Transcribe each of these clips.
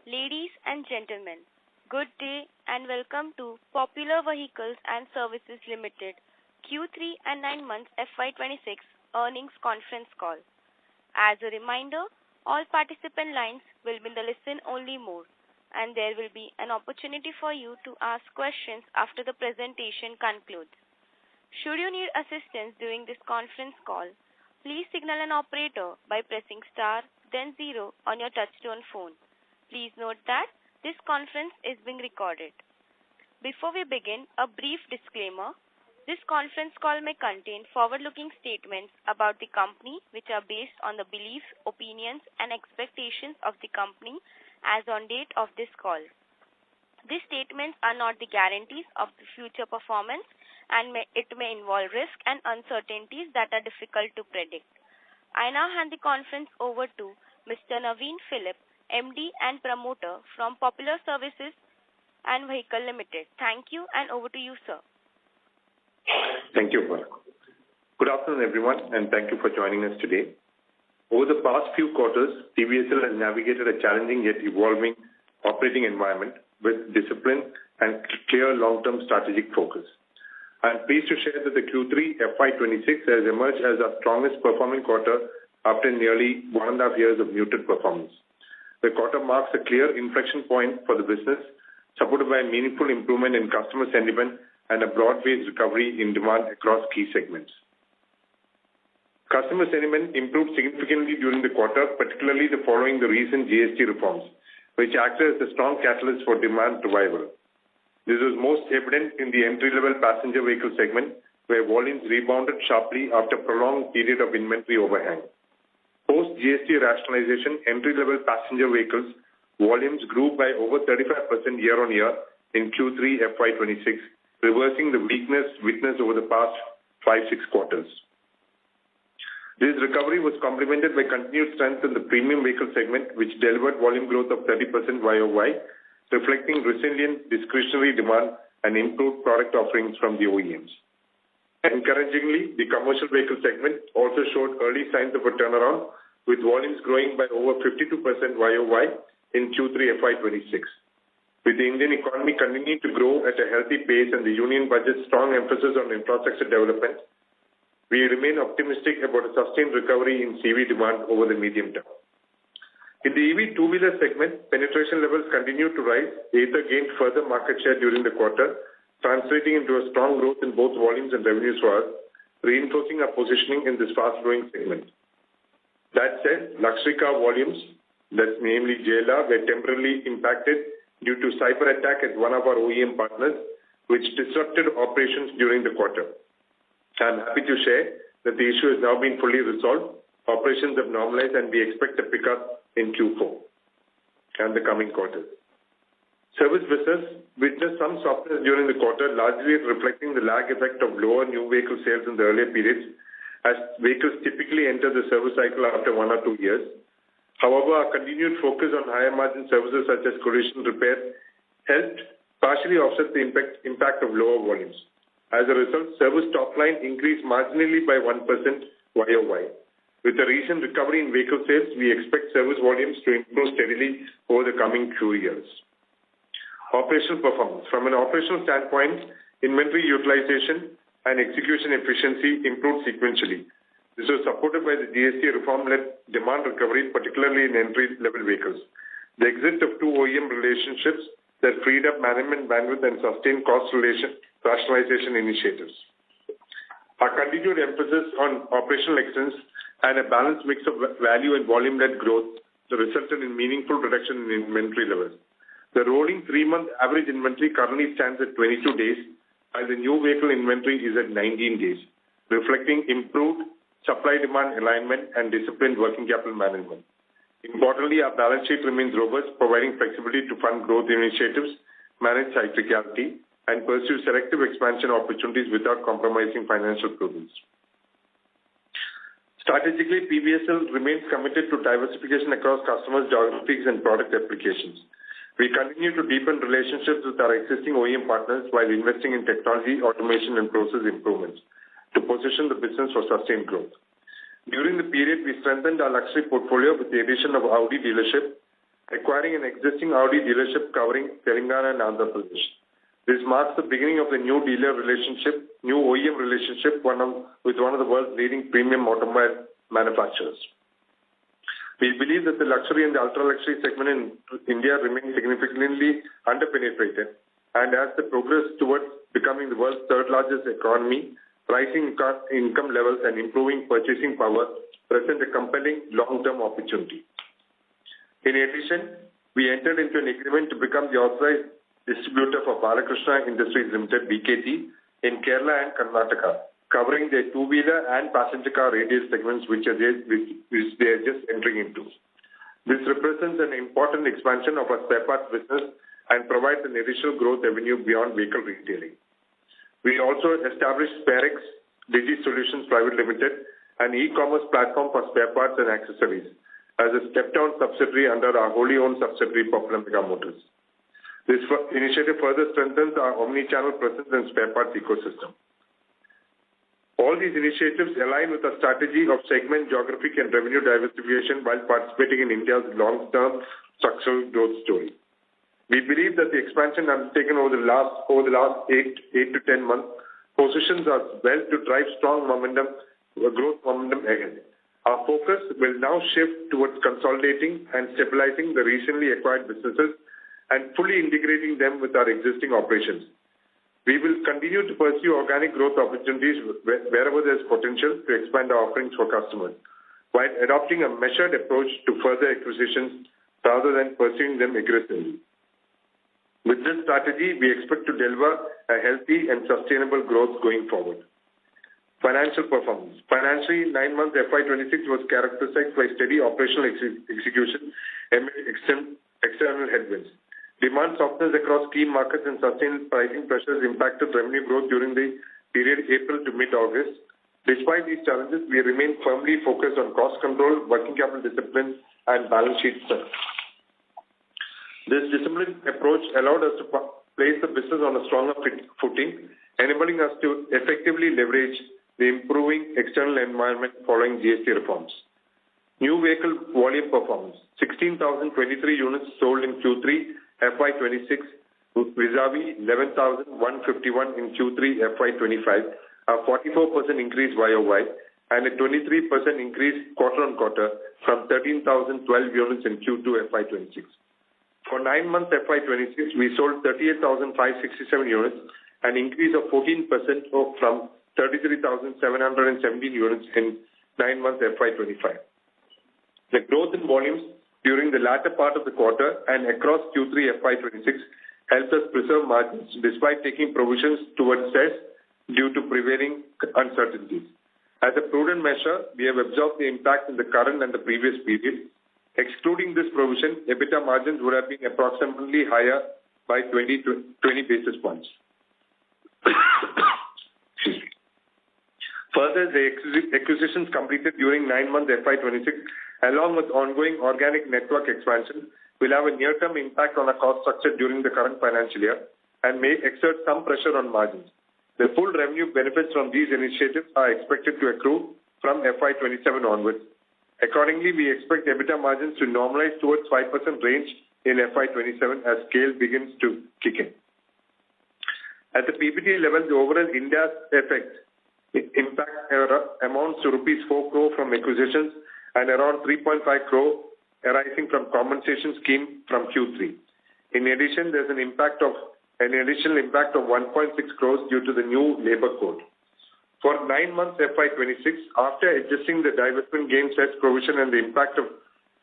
Ladies and gentlemen, good day and welcome to Popular Vehicles and Services Limited Q3 and 9 months FY2026 earnings conference call. As a reminder, all participant lines will be in the listen-only mode, and there will be an opportunity for you to ask questions after the presentation concludes. Should you need assistance during this conference call, please signal an operator by pressing star, then 0 on your touchtone phone. Please note that this conference is being recorded. Before we begin, a brief disclaimer. This conference call may contain forward-looking statements about the company which are based on the beliefs, opinions, and expectations of the company as on date of this call. These statements are not the guarantees of the future performance and it may involve risks and uncertainties that are difficult to predict. I now hand the conference over to Mr. Naveen Philip, MD and Promoter from Popular Services and Vehicle Limited. Thank you, and over to you, sir. Thank you, Parag. Good afternoon, everyone, and thank you for joining us today. Over the past few quarters, TVSL has navigated a challenging yet evolving operating environment with discipline and clear long-term strategic focus. I am pleased to share that the Q3 FY26 has emerged as our strongest performing quarter after nearly 1.5 years of muted performance. The quarter marks a clear inflection point for the business, supported by a meaningful improvement in customer sentiment and a broad-based recovery in demand across key segments. Customer sentiment improved significantly during the quarter, particularly following the recent GST reforms, which acted as a strong catalyst for demand revival. This was most evident in the entry-level passenger vehicle segment, where volumes rebounded sharply after a prolonged period of inventory overhang. Post-GST rationalization, entry-level passenger vehicles volumes grew by over 35% year-on-year in Q3 FY26, reversing the weakness witnessed over the past 5-6 quarters. This recovery was complemented by continued strength in the premium vehicle segment, which delivered volume growth of 30% YOY, reflecting resilient discretionary demand and improved product offerings from the OEMs. Encouragingly, the commercial vehicle segment also showed early signs of a turnaround, with volumes growing by over 52% YOY in Q3 FY26. With the Indian economy continuing to grow at a healthy pace and the Union Budget's strong emphasis on infrastructure development, we remain optimistic about a sustained recovery in CV demand over the medium term. In the EV two-wheeler segment, penetration levels continued to rise. Ather gained further market share during the quarter, translating into a strong growth in both volumes and revenues for us, reinforcing our positioning in this fast-growing segment. That said, luxury car volumes, that's namely JLR, were temporarily impacted due to cyber attack at one of our OEM partners, which disrupted operations during the quarter. I'm happy to share that the issue has now been fully resolved. Operations have normalized and we expect a pickup in Q4 and the coming quarters. Service business witnessed some softness during the quarter, largely reflecting the lag effect of lower new vehicle sales in the earlier periods, as vehicles typically enter the service cycle after 1 or 2 years. However, our continued focus on higher margin services such as collision repair helped partially offset the impact of lower volumes. As a result, service top line increased marginally by 1% YOY. With the recent recovery in vehicle sales, we expect service volumes to improve steadily over the coming few years. Operational performance. From an operational standpoint, inventory utilization and execution efficiency improved sequentially. This was supported by the GST reform-led demand recovery, particularly in entry-level vehicles. The exit of 2 OEM relationships that freed up management bandwidth and sustained cost rationalization initiatives. Our continued emphasis on operational excellence and a balanced mix of value and volume-led growth resulted in meaningful reduction in inventory levels. The rolling 3-month average inventory currently stands at 22 days, while the new vehicle inventory is at 19 days, reflecting improved supply-demand alignment and disciplined working capital management. Importantly, our balance sheet remains robust, providing flexibility to fund growth initiatives, manage cyclicality, and pursue selective expansion opportunities without compromising financial prudence. Strategically, PVSL remains committed to diversification across customers, geographies, and product applications. We continue to deepen relationships with our existing OEM partners while investing in technology, automation, and process improvements to position the business for sustained growth. During the period, we strengthened our luxury portfolio with the addition of Audi dealership, acquiring an existing Audi dealership covering Telangana and Andhra Pradesh. This marks the beginning of the new OEM relationship with one of the world's leading premium automobile manufacturers. We believe that the luxury and the ultra-luxury segment in India remains significantly underpenetrated, and as they progress towards becoming the world's third-largest economy, rising income levels and improving purchasing power present a compelling long-term opportunity. In addition, we entered into an agreement to become the authorized distributor for Balakrishna Industries Limited, BKT, in Kerala and Karnataka, covering their two-wheeler and passenger car radial segments which they are just entering into. This represents an important expansion of our spare parts business and provides an additional growth avenue beyond vehicle retailing. We also established SpareX Digi Solutions Private Limited, an e-commerce platform for spare parts and accessories, as a step-down subsidiary under our wholly-owned subsidiary Popular Mega Motors. This initiative further strengthens our omni-channel presence and spare parts ecosystem. All these initiatives align with our strategy of segment, geographic, and revenue diversification while participating in India's long-term structural growth story. We believe that the expansion undertaken over the last 8 to 10 months positions us well to drive strong growth momentum ahead. Our focus will now shift towards consolidating and stabilizing the recently acquired businesses and fully integrating them with our existing operations. We will continue to pursue organic growth opportunities wherever there is potential to expand our offerings for customers, while adopting a measured approach to further acquisitions rather than pursuing them aggressively. With this strategy, we expect to deliver a healthy and sustainable growth going forward. Financial performance. Financially, 9 months FY26 was characterized by steady operational execution amid external headwinds. Demand softness across key markets and sustained pricing pressures impacted revenue growth during the period April to mid-August. Despite these challenges, we remain firmly focused on cost control, working capital discipline, and balance sheet strength. This disciplined approach allowed us to place the business on a stronger footing, enabling us to effectively leverage the improving external environment following GST reforms. New vehicle volume performance. 16,023 units sold in Q3 FY26 vis-a-vis 11,151 in Q3 FY25, a 44% increase YOY, and a 23% increase quarter-on-quarter from 13,012 units in Q2 FY26. For 9 months FY26, we sold 38,567 units, an increase of 14% from 33,717 units in 9 months FY25. The growth in volumes during the latter part of the quarter and across Q3 FY26 helped us preserve margins despite taking provisions towards cess due to prevailing uncertainties. As a prudent measure, we have absorbed the impact in the current and the previous period. Excluding this provision, EBITDA margins would have been approximately higher by 20 basis points. Further, the acquisitions completed during 9 months FY26, along with ongoing organic network expansion, will have a near-term impact on our cost structure during the current financial year and may exert some pressure on margins. The full revenue benefits from these initiatives are expected to accrue from FY27 onwards. Accordingly, we expect EBITDA margins to normalize towards 5% range in FY27 as scale begins to kick in. At the PBT level, the overall India's impact amounts to rupees 4 crore from acquisitions and around 3.5 crore arising from compensation scheme from Q3. In addition, there's an additional impact of 1.6 crores due to the new labor code. For 9 months FY26, after adjusting the divestment gain cess provision and the impact of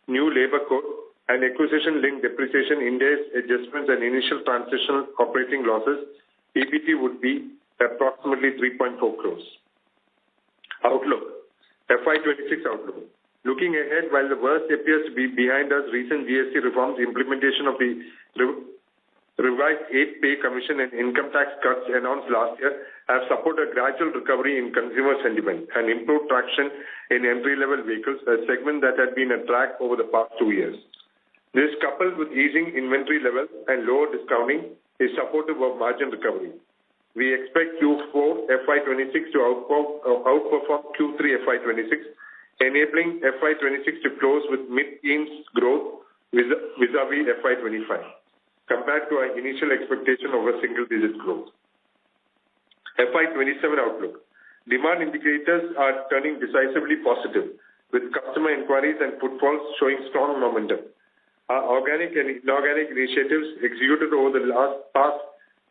new labor code and acquisition-linked depreciation, index adjustments and initial transitional operating losses, PBT would be approximately 3.4 crores. Outlook. FY26 outlook. Looking ahead, while the worst appears to be behind us, recent GST reforms, implementation of the revised 8th pay commission and income tax cuts announced last year have supported a gradual recovery in consumer sentiment and improved traction in entry-level vehicles, a segment that had been a drag over the past 2 years. This, coupled with easing inventory levels and lower discounting, is supportive of margin recovery. We expect Q4 FY26 to outperform Q3 FY26, enabling FY26 to close with mid-teens growth vis-a-vis FY25, compared to our initial expectation of a single-digit growth. FY27 outlook. Demand indicators are turning decisively positive, with customer inquiries and footfalls showing strong momentum. Our organic and inorganic initiatives executed over the past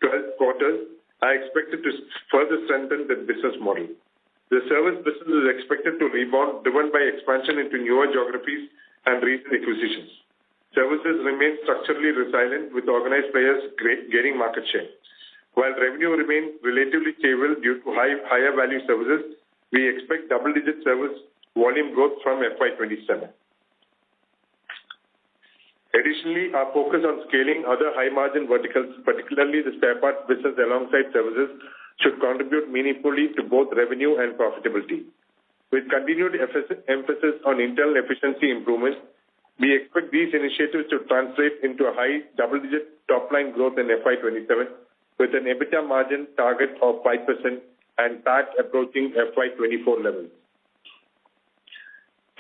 12 quarters are expected to further strengthen the business model. The service business is expected to rebound, driven by expansion into newer geographies and recent acquisitions. Services remain structurally resilient, with organized players gaining market share. While revenue remains relatively stable due to higher value services, we expect double-digit service volume growth from FY27. Additionally, our focus on scaling other high-margin verticals, particularly the spare parts business alongside services, should contribute meaningfully to both revenue and profitability. With continued emphasis on internal efficiency improvements, we expect these initiatives to translate into a high double-digit top-line growth in FY27, with an EBITDA margin target of 5% and PAT approaching FY24 levels.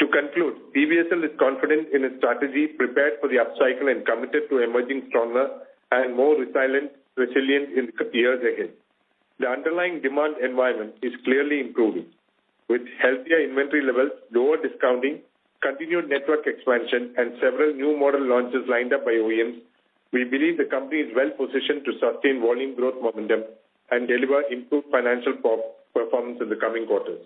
To conclude, PVSL is confident in its strategy, prepared for the upcycle, and committed to emerging stronger and more resilient in the years ahead. The underlying demand environment is clearly improving. With healthier inventory levels, lower discounting, continued network expansion, and several new model launches lined up by OEMs, we believe the company is well positioned to sustain volume growth momentum and deliver improved financial performance in the coming quarters.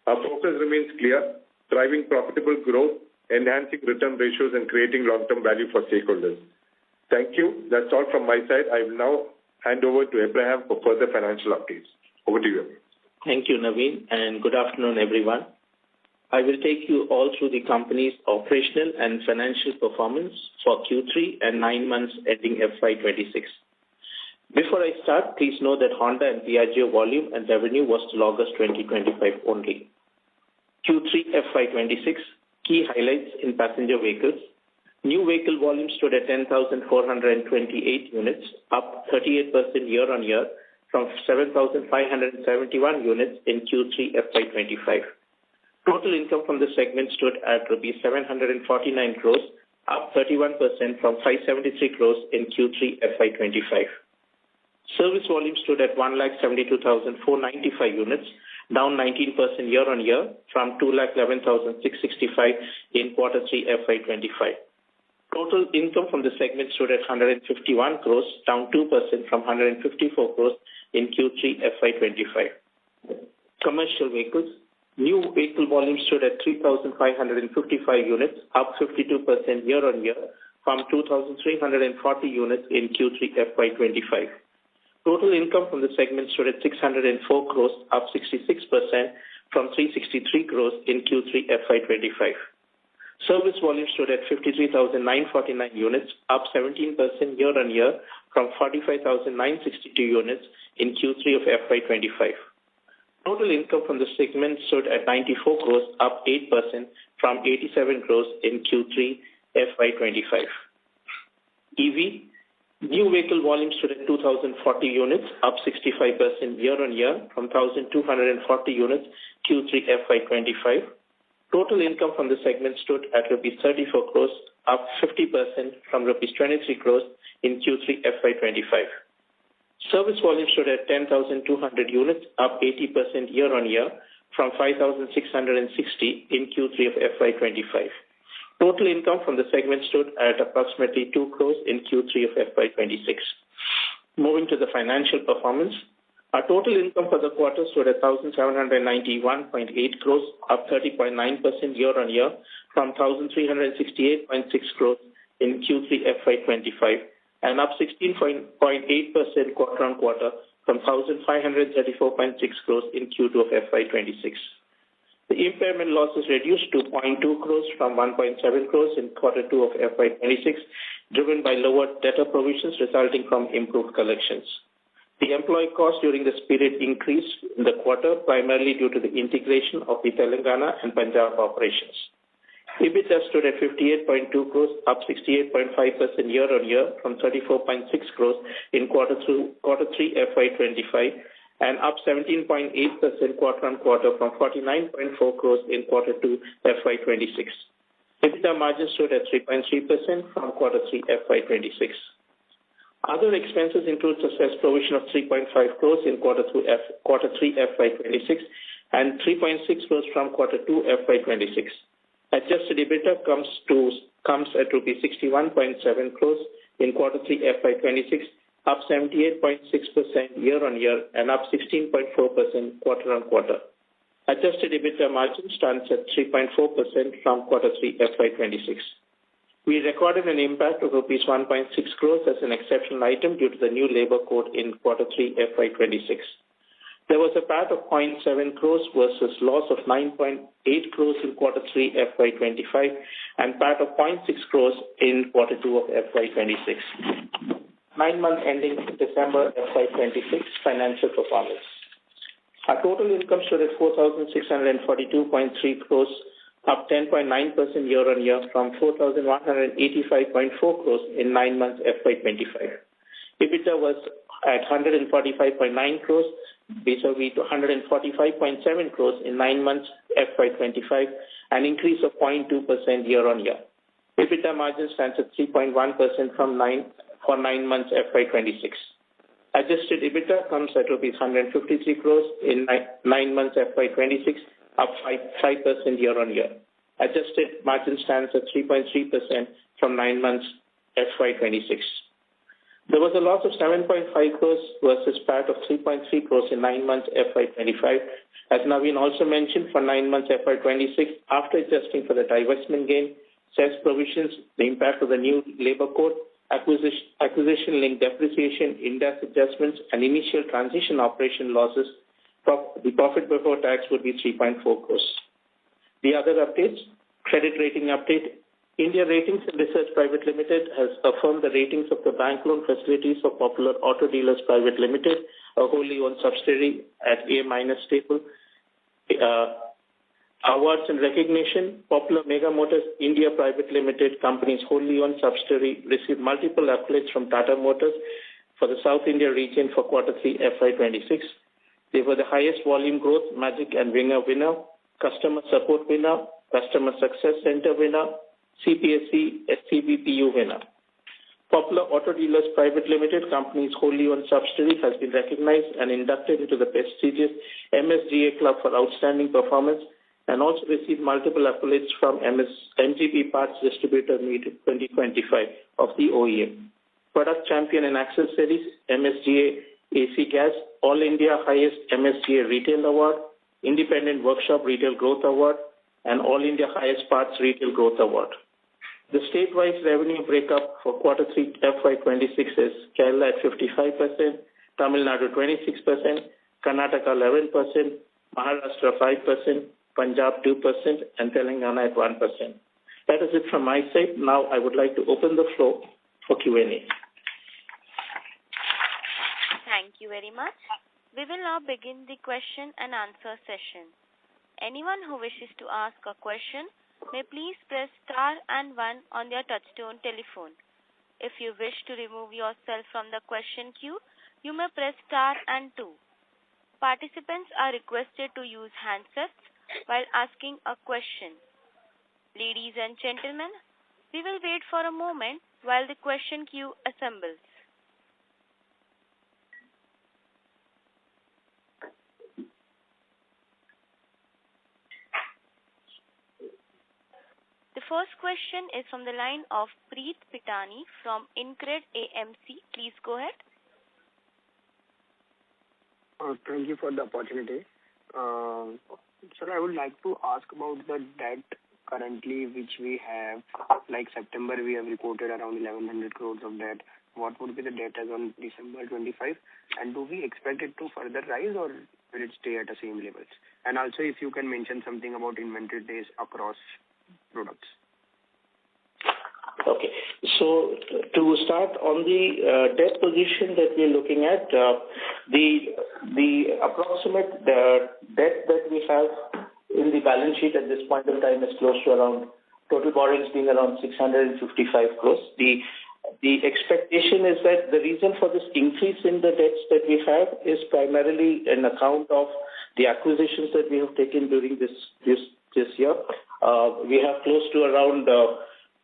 Our focus remains clear: driving profitable growth, enhancing return ratios, and creating long-term value for stakeholders. Thank you. That's all from my side. I will now hand over to Abraham for further financial updates. Over to you. Thank you, Naveen, and good afternoon, everyone. I will take you all through the company's operational and financial performance for Q3 and 9 months ending FY26. Before I start, please know that Honda and Piaggio volume and revenue was till August 2025 only. Q3 FY26 key highlights in passenger vehicles. New vehicle volume stood at 10,428 units, up 38% year-on-year from 7,571 units in Q3 FY25. Total income from the segment stood at rupees 749 crores, up 31% from 573 crores in Q3 FY25. Service volume stood at 1,72,495 units, down 19% year-on-year from 2,11,665 in Q3 FY25. Total income from the segment stood at 151 crores, down 2% from 154 crores in Q3 FY25. Commercial vehicles. New vehicle volume stood at 3,555 units, up 52% year-on-year from 2,340 units in Q3 FY25. Total income from the segment stood at 604 crores, up 66% from 363 crores in Q3 FY25. Service volume stood at 53,949 units, up 17% year-on-year from 45,962 units in Q3 of FY25. Total income from the segment stood at 94 crores, up 8% from 87 crores in Q3 FY25. EV. New vehicle volume stood at 2,040 units, up 65% year-on-year from 1,240 units Q3 FY25. Total income from the segment stood at rupees 34 crores, up 50% from rupees 23 crores in Q3 FY25. Service volume stood at 10,200 units, up 80% year-on-year from 5,660 in Q3 of FY25. Total income from the segment stood at approximately 2 crores in Q3 of FY26. Moving to the financial performance, our total income for the quarter stood at 1,791.8 crores, up 30.9% year-on-year from 1,368.6 crores in Q3 FY25, and up 16.8% quarter-on-quarter from 1,534.6 crores in Q2 of FY26. The impairment losses reduced to 0.2 crores from 1.7 crores in Q2 of FY26, driven by lower debtor provisions resulting from improved collections. The employee cost during this period increased in the quarter, primarily due to the integration of the Telangana and Punjab operations. EBITDA stood at 58.2 crores, up 68.5% year-on-year from 34.6 crores in Q3 FY25, and up 17.8% quarter-on-quarter from 49.4 crores in Q2 FY26. EBITDA margin stood at 3.3% from quarter 3 FY26. Other expenses include cess provision of 3.5 crores in quarter 3 FY26 and 3.6 crores from quarter 2 FY26. Adjusted EBITDA comes at rupees 61.7 crores in quarter 3 FY26, up 78.6% year-on-year and up 16.4% quarter-on-quarter. Adjusted EBITDA margin stands at 3.4% from quarter 3 FY26. We recorded an impact of rupees 1.6 crores as an exceptional item due to the new labor code in quarter 3 FY26. There was a PAT of 0.7 crores versus loss of 9.8 crores in quarter 3 FY25 and PAT of 0.6 crores in quarter 2 of FY26. 9 months ending December FY26 financial performance. Our total income stood at 4,642.3 crores, up 10.9% year-on-year from 4,185.4 crores in 9 months FY25. EBITDA was at 145.9 crores, vis-a-vis 145.7 crores in 9 months FY25, an increase of 0.2% year-on-year. EBITDA margin stands at 3.1% for 9 months FY26. Adjusted EBITDA comes at rupees 153 crores in 9 months FY26, up 5% year-on-year. Adjusted margin stands at 3.3% from 9 months FY26. There was a loss of 7.5 crores versus PAT of 3.3 crores in 9 months FY25. As Naveen also mentioned, for 9 months FY26, after adjusting for the divestment gain, cess provisions, the impact of the new labor code, acquisition-linked depreciation, index adjustments, and initial transition operation losses, the profit before tax would be 3.4 crores. The other updates, credit rating update. India Ratings and Research Private Limited has affirmed the ratings of the bank loan facilities of Popular Auto Dealers Private Limited, a wholly owned subsidiary, at A- stable. Awards and recognition. Popular Mega Motors India Private Limited, company's wholly owned subsidiary, received multiple accolades from Tata Motors for the South India region for quarter 3 FY26. They were the highest volume growth, Magic and Winner winner, Customer Support winner, Customer Success Center winner, CPSC SCBPU winner. Popular Auto Dealers Private Limited, company's wholly owned subsidiary, has been recognized and inducted into the prestigious MSGA Club for outstanding performance and also received multiple accolades from MGP Parts Distributor Meet 2025 of the OEM. Product Champion in Accessories, MSGA AC Gas, All India Highest MSGA Retail Award, Independent Workshop Retail Growth Award, and All India Highest Parts Retail Growth Award. The state-wise revenue breakup for quarter 3 FY26 is Kerala at 55%, Tamil Nadu 26%, Karnataka 11%, Maharashtra 5%, Punjab 2%, and Telangana at 1%. That is it from my side. Now I would like to open the floor for Q&A. Thank you very much. We will now begin the question and answer session. Anyone who wishes to ask a question may please press star and 1 on their touchtone telephone. If you wish to remove yourself from the question queue, you may press star and 2. Participants are requested to use handsets while asking a question. Ladies and gentlemen, we will wait for a moment while the question queue assembles. The first question is from the line of Preet Pitani from InCred AMC. Please go ahead. Thank you for the opportunity. Sir, I would like to ask about the debt currently which we have. Like September, we have reported around 1,100 crores of debt. What would be the debt as on December 25? And do we expect it to further rise or will it stay at the same levels? And also if you can mention something about inventory days across products. Okay. So to start on the debt position that we're looking at, the approximate debt that we have in the balance sheet at this point in time is close to around total borrowings being around 655 crores. The expectation is that the reason for this increase in the debts that we have is primarily an account of the acquisitions that we have taken during this year. We have close to around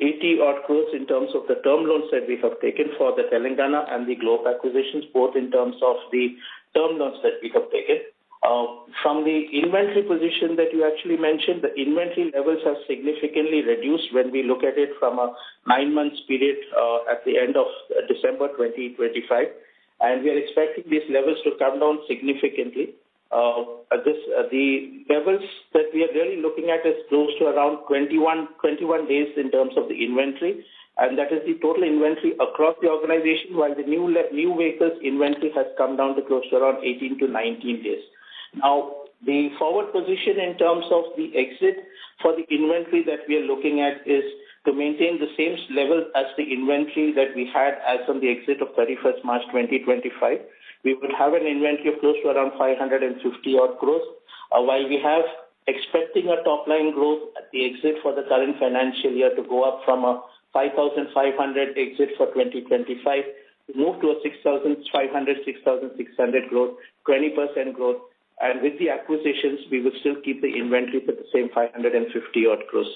80 odd crores in terms of the term loans that we have taken for the Telangana and the Globe acquisitions, both in terms of the term loans that we have taken. From the inventory position that you actually mentioned, the inventory levels have significantly reduced when we look at it from a 9 months period at the end of December 2025. And we are expecting these levels to come down significantly. The levels that we are really looking at is close to around 21 days in terms of the inventory, and that is the total inventory across the organization, while the new vehicles inventory has come down to close to around 18 to 19 days. Now, the forward position in terms of the exit for the inventory that we are looking at is to maintain the same level as the inventory that we had as on the exit of 31st March 2025. We would have an inventory of close to around 550 odd crores, while we have expecting a top line growth at the exit for the current financial year to go up from a 5,500 exit for 2025 to move to a 6,500, 6,600 growth, 20% growth. And with the acquisitions, we will still keep the inventory for the same 550 odd crores.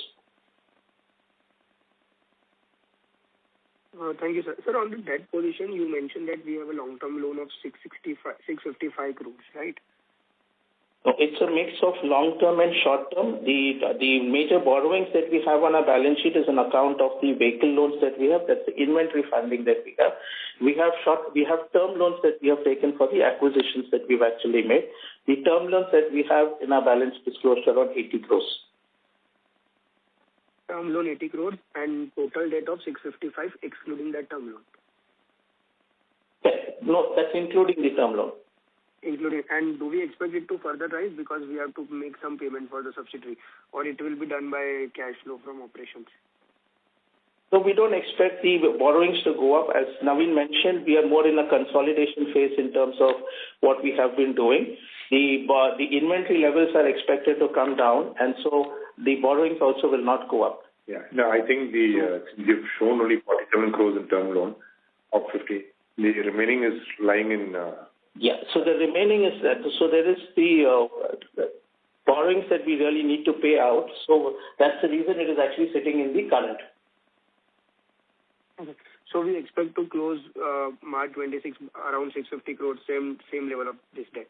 Thank you, sir. Sir, on the debt position, you mentioned that we have a long-term loan of 655 crores, right? It's a mix of long-term and short-term. The major borrowings that we have on our balance sheet is an account of the vehicle loans that we have. That's the inventory funding that we have. We have term loans that we have taken for the acquisitions that we've actually made. The term loans that we have in our balance is close to around 80 crores. Term loan 80 crores and total debt of 655 excluding that term loan. No, that's including the term loan. Including, and do we expect it to further rise because we have to make some payment for the subsidiary, or it will be done by cash flow from operations? So we don't expect the borrowings to go up. As Naveen mentioned, we are more in a consolidation phase in terms of what we have been doing. The inventory levels are expected to come down, and so the borrowings also will not go up. Yeah. No, I think you've shown only 47 crores in term loan of 50. The remaining is lying in... Yeah, so the remaining is that. So there is the borrowings that we really need to pay out. So that's the reason it is actually sitting in the current. Okay. So we expect to close March 26 around 650 crores, same level of this debt.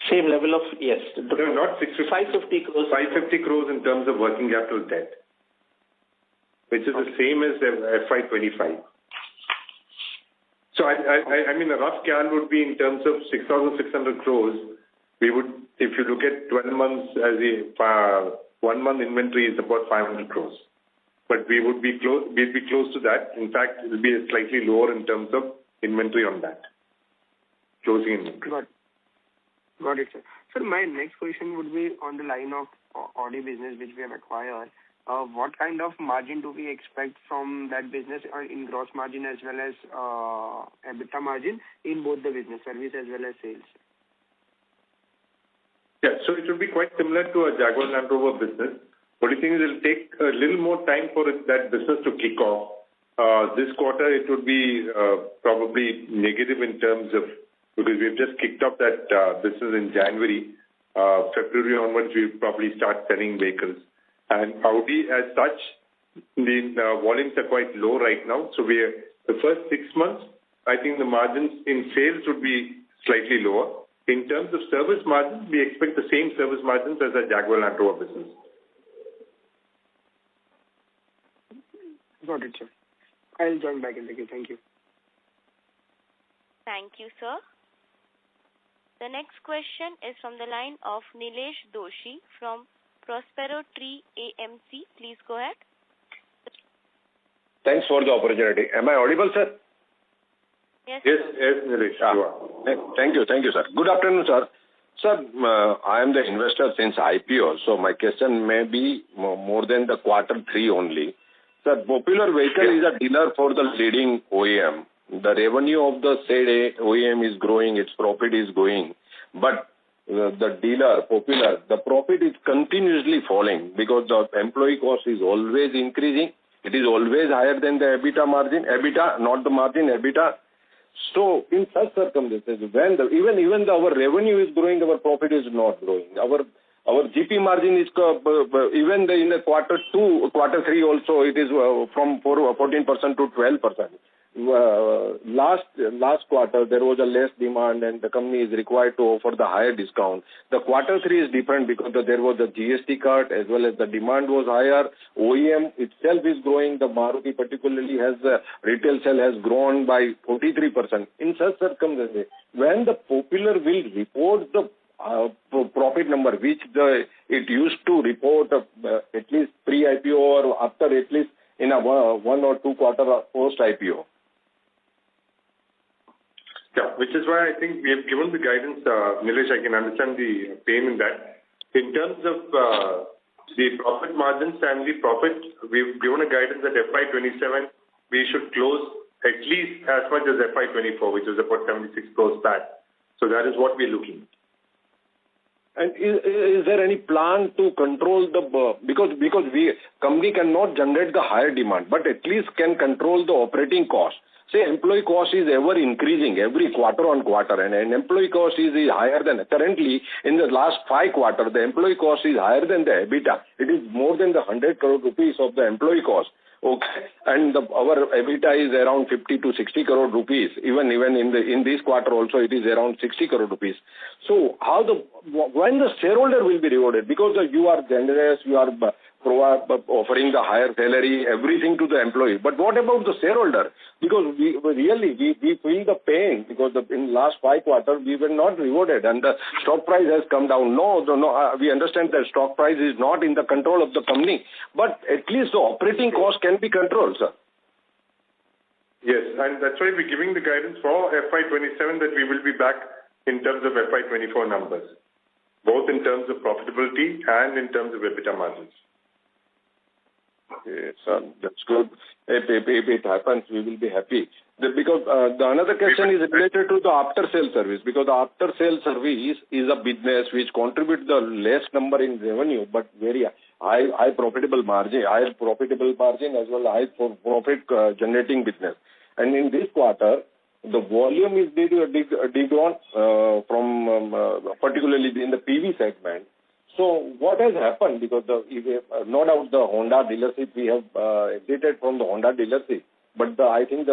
Same level of, yes. No, not 650. 550 crores. 550 crores in terms of working capital debt, which is the same as FY25. So I mean, a rough cal would be in terms of 6,600 crores. We would, if you look at 12 months as a 1 month inventory is about 500 crores. But we would be close. We'd be close to that. In fact, it will be slightly lower in terms of inventory on that. Closing inventory. Got it, sir. Sir, my next question would be on the line of Audi business which we have acquired. What kind of margin do we expect from that business in gross margin as well as EBITDA margin in both the business, service as well as sales? Yeah, so it will be quite similar to a Jaguar Land Rover business. Only thing is it will take a little more time for that business to kick off. This quarter it would be probably negative in terms of, because we've just kicked off that business in January. February onwards we'll probably start selling vehicles. And Audi as such, the volumes are quite low right now. So the first 6 months, I think the margins in sales would be slightly lower. In terms of service margins, we expect the same service margins as a Jaguar Land Rover business. Got it, sir. I'll join back in the queue. Thank you. Thank you, sir. The next question is from the line of Nilesh Doshi from Prospero Tree AMC. Please go ahead. Thanks for the opportunity. Am I audible, sir? Yes, Yes, sir. yes, Nilesh. Thank you, sir. Good afternoon, sir. Sir, I am the investor since IPO, so my question may be more than the Q3 only. Sir, Popular Vehicle is a dealer for the leading OEM. The revenue of the said OEM is growing, its profit is growing, but the dealer, Popular, the profit is continuously falling because the employee cost is always increasing. It is always higher than the EBITDA margin. EBITDA, not the margin, EBITDA. So in such circumstances, when even our revenue is growing, our profit is not growing. our GP margin is even in the quarter 3 also it is from 14% to 12%. Last quarter there was a less demand and the company is required to offer the higher discount. The quarter 3 is different because there was a GST cut as well as the demand was higher. OEM itself is growing. The Maruti particularly has retail sale has grown by 43%. In such circumstances, when the Popular will report the profit number which it used to report at least pre-IPO or after at least in a 1 or 2 quarter post-IPO. Yeah, which is why I think we have given the guidance, Nilesh, I can understand the pain in that. In terms of the profit margins and the profit, we've given a guidance that FY27 we should close at least as much as FY24, which is about 76 crores back. So that is what we're looking. And is there any plan to control because company cannot generate the higher demand, but at least can control the operating cost. Say employee cost is ever increasing every quarter on quarter, and an employee cost is higher than currently in the last 5 quarters. The employee cost is higher than the EBITDA. It is more than the 100 crore rupees of the employee cost. Okay, and our EBITDA is around 50 to 60 crore rupees. Even in this quarter also it is around 60 crore rupees. So when the shareholder will be rewarded, because you are generous, you are offering the higher salary, everything to the employee. But what about the shareholder? Because we feel the pain because in last 5 quarters we were not rewarded and the stock price has come down. No, we understand that stock price is not in the control of the company, but at least the operating cost can be controlled, sir. Yes, and that's why we're giving the guidance for FY27 that we will be back in terms of FY24 numbers, both in terms of profitability and in terms of EBITDA margins. Okay, sir, that's good. If it happens, we will be happy. Because the another question is related to the after-sale service, because the after-sale service is a business which contributes the less number in revenue, but very high profitable margin as well as high profit generating business. And in this quarter, the volume is degrown from particularly in the PV segment. So what has happened? Because no doubt the Honda dealership, we have exited from the Honda dealership, but I think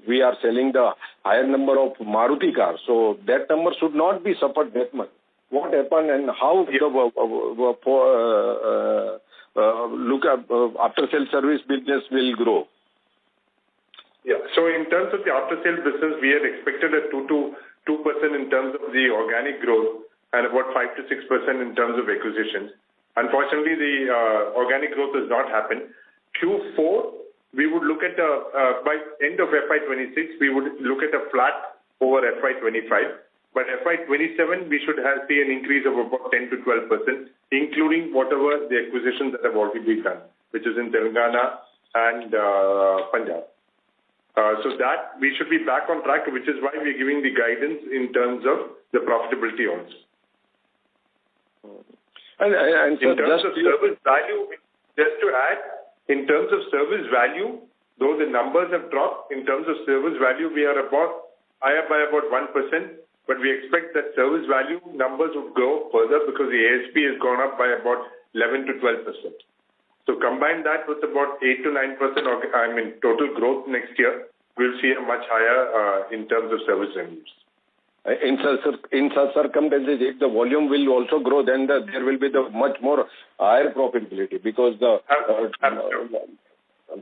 we are selling the higher number of Maruti cars. So that number should not be suffered that much. What happened and how look at after-sale service business will grow? Yeah. So in terms of the after-sale business, we had expected a 2% in terms of the organic growth and about 5 to 6% in terms of acquisitions. Unfortunately, the organic growth has not happened. Q4, we would look at by end of FY26, we would look at a flat over FY25. But FY27, we should see an increase of about 10 to 12%, including whatever the acquisitions that have already been done, which is in Telangana and Punjab. So that we should be back on track, which is why we're giving the guidance in terms of the profitability also. And in terms of service value, just to add, in terms of service value, though the numbers have dropped, in terms of service value, we are higher by about 1%, but we expect that service value numbers would go further because the ASP has gone up by about 11 to 12%. So combine that with about 8 to 9% total growth next year, we'll see a much higher in terms of service revenues. In such circumstances, if the volume will also grow, then there will be the much more higher profitability because I'm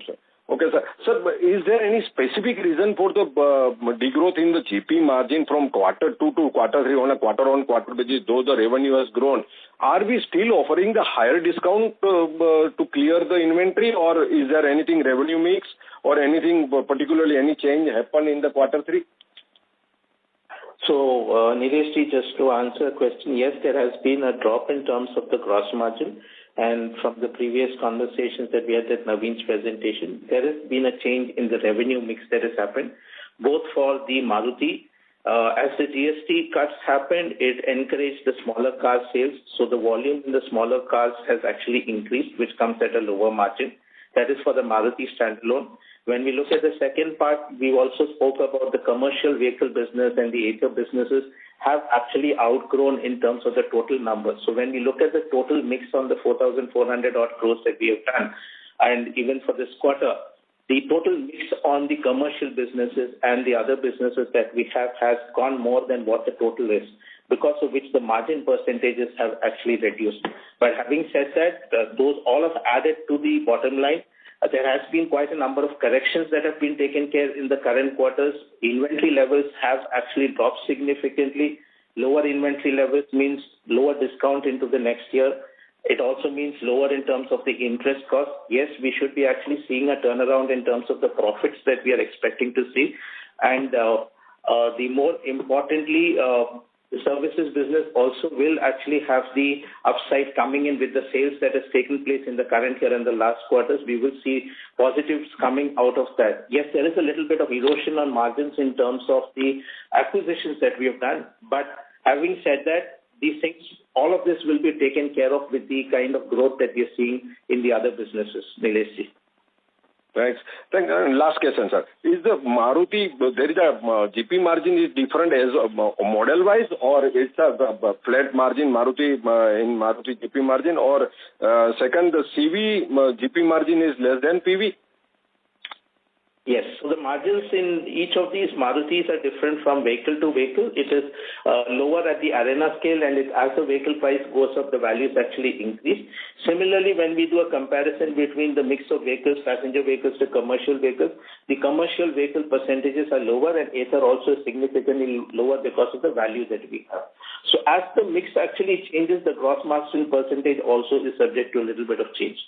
sorry. Okay, sir. Sir, is there any specific reason for the degrowth in the GP margin from quarter 2 to quarter 3 on a quarter-on-quarter basis, though the revenue has grown? Are we still offering the higher discount to clear the inventory, or is there anything revenue mix or anything particularly any change happen in the quarter 3? So, Nilesh, just to answer the question, yes, there has been a drop in terms of the gross margin. And from the previous conversations that we had at Naveen's presentation, there has been a change in the revenue mix that has happened, both for the Maruti. As the GST cuts happened, it encouraged the smaller car sales. So the volume in the smaller cars has actually increased, which comes at a lower margin. That is for the Maruti standalone. When we look at the second part, we also spoke about the commercial vehicle business and the Ather businesses. have actually outgrown in terms of the total numbers. So when we look at the total mix on the 4,400 odd crores that we have done, and even for this quarter, the total mix on the commercial businesses and the other businesses that we have has gone more than what the total is, because of which the margin percentages have actually reduced. But having said that, those all have added to the bottom line. There has been quite a number of corrections that have been taken care in the current quarters. Inventory levels have actually dropped significantly. Lower inventory levels means lower discount into the next year. It also means lower in terms of the interest cost. Yes, we should be actually seeing a turnaround in terms of the profits that we are expecting to see. And the more importantly, the services business also will actually have the upside coming in with the sales that has taken place in the current year and the last quarters. We will see positives coming out of that. Yes, there is a little bit of erosion on margins in terms of the acquisitions that we have done. But having said that, these things, all of this will be taken care of with the kind of growth that we are seeing in the other businesses. Nileshji. Thanks. Last question, sir. Is the Maruti, there is a GP margin is different as model-wise, or it's a flat margin Maruti in Maruti GP margin, or second, the CV GP margin is less than PV? Yes. So the margins in each of these Marutis are different from vehicle to vehicle. It is lower at the arena scale, and as the vehicle price goes up, the values actually increase. Similarly, when we do a comparison between the mix of vehicles, passenger vehicles to commercial vehicles, the commercial vehicle percentages are lower, and Ather also is significantly lower because of the value that we have. So as the mix actually changes, the gross margin percentage also is subject to a little bit of change.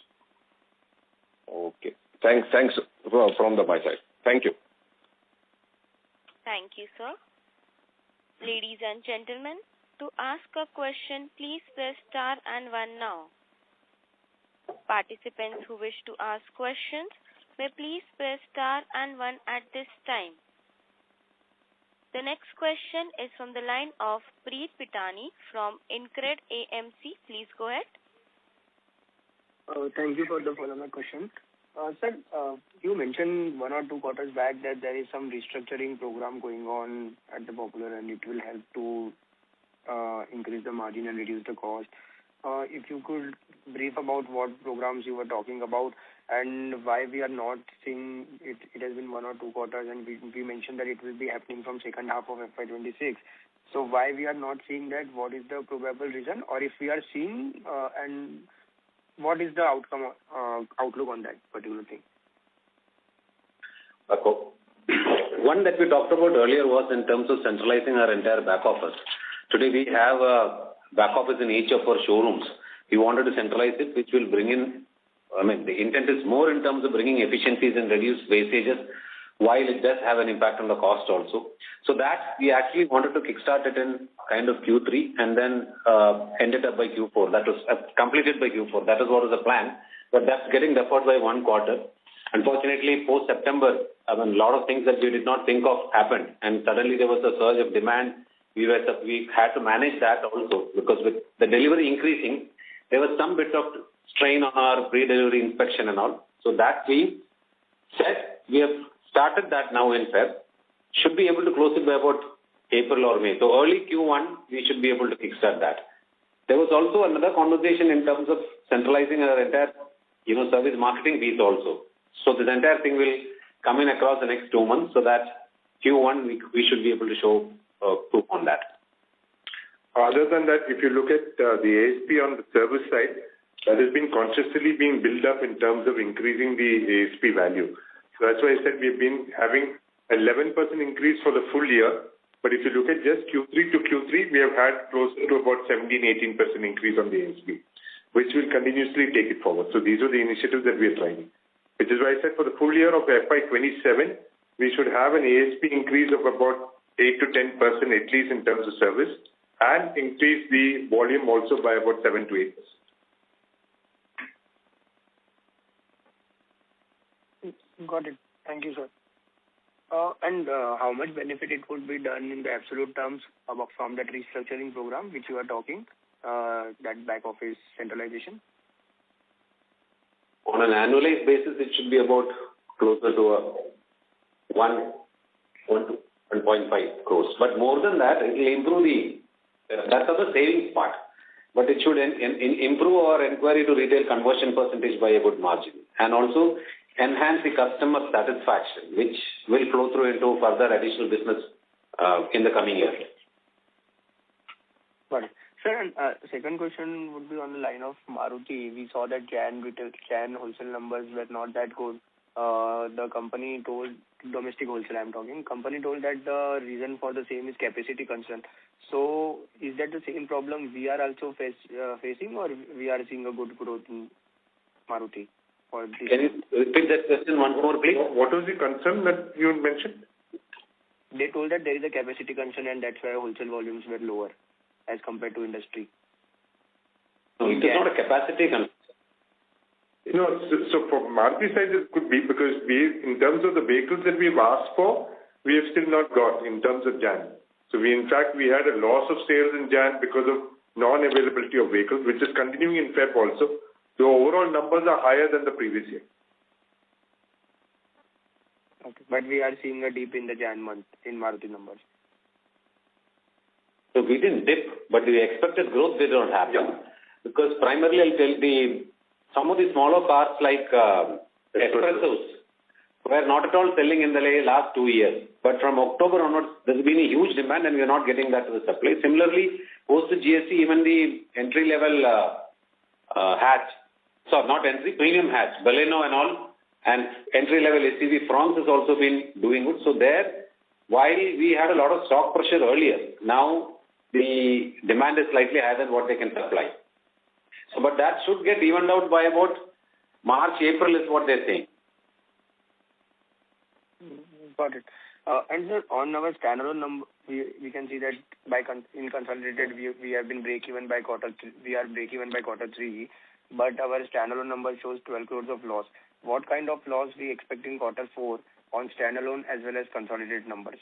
Okay. Thanks from my side. Thank you. Thank you, sir. Ladies and gentlemen, to ask a question, please press star and 1 now. Participants who wish to ask questions may please press star and 1 at this time. The next question is from the line of Preet Pitani from InCred AMC. Please go ahead. Thank you for the follow-up question. Sir, you mentioned 1 or 2 quarters back that there is some restructuring program going on at the Popular, and it will help to increase the margin and reduce the cost. If you could brief about what programs you were talking about and why we are not seeing it. It has been 1 or 2 quarters, and we mentioned that it will be happening from second half of FY26. So why we are not seeing that? What is the probable reason? Or if we are seeing, and what is the outlook on that particular thing? One that we talked about earlier was in terms of centralizing our entire back office. Today we have a back office in each of our showrooms. We wanted to centralize it, which will bring in, the intent is more in terms of bringing efficiencies and reduce wastages, while it does have an impact on the cost also. So that we actually wanted to kickstart it in kind of Q3 and then ended up by Q4. That was completed by Q4. That is what was the plan. But that's getting deferred by 1 quarter. Unfortunately, post-September, a lot of things that we did not think of happened. And suddenly there was a surge of demand. We had to manage that also, because with the delivery increasing, there was some bit of strain on our pre-delivery inspection and all. So that we said, we have started that now in Feb. Should be able to close it by about April or May. So early Q1, we should be able to kickstart that. There was also another conversation in terms of centralizing our entire, service marketing piece also. So this entire thing will come in across the next 2 months, so that Q1 we should be able to show proof on that. Other than that, if you look at the ASP on the service side, that has been consciously being built up in terms of increasing the ASP value. So that's why I said we've been having 11% increase for the full year. But if you look at just Q3 to Q3, we have had close to about 17-18% increase on the ASP, which will continuously take it forward. So these are the initiatives that we are trying. Which is why I said for the full year of FY27, we should have an ASP increase of about 8 to 10% at least in terms of service, and increase the volume also by about 7 to 8%. Got it. Thank you, sir. And how much benefit it would be done in the absolute terms from that restructuring program which you are talking, that back office centralization? On an annualized basis, it should be about closer to 1.5 1.5 crores. But more than that, it will improve that's on the savings part. But it should improve our inquiry to retail conversion percentage by a good margin. And also enhance the customer satisfaction, which will flow through into further additional business in the coming year. Got it. Sir, and second question would be on the line of Maruti. We saw that Jan wholesale numbers were not that good. The company told, domestic wholesale I'm talking, company told that the reason for the same is capacity concern. So is that the same problem we are also facing, or we are seeing a good growth in Maruti? For this? Can you repeat that question once more, please? What was the concern that you mentioned? They told that there is a capacity concern and that's why wholesale volumes were lower as compared to industry. No, it is not a capacity concern. So for Maruti side, it could be because in terms of the vehicles that we've asked for, we have still not got in terms of Jan. So we had a loss of sales in Jan because of non-availability of vehicles, which is continuing in Feb also. The overall numbers are higher than the previous year. Okay. But we are seeing a dip in the Jan month in Maruti numbers. So we didn't dip, but the expected growth did not happen. Yeah. Because primarily I'll tell some of the smaller cars like Espressos were not at all selling in the last 2 years. But from October onwards, there's been a huge demand and we are not getting that to the supply. Similarly, post the GST, even the entry-level premium hatch, Baleno and all, and entry-level SUV France has also been doing good. So there, while we had a lot of stock pressure earlier, now the demand is slightly higher than what they can supply. So, but that should get evened out by about March, April is what they're saying. Got it. And sir, on our standalone number, we can see that in consolidated we have been break-even by quarter. We are break-even by quarter 3, but our standalone number shows 12 crores of loss. What kind of loss we expect in quarter 4 on standalone as well as consolidated numbers?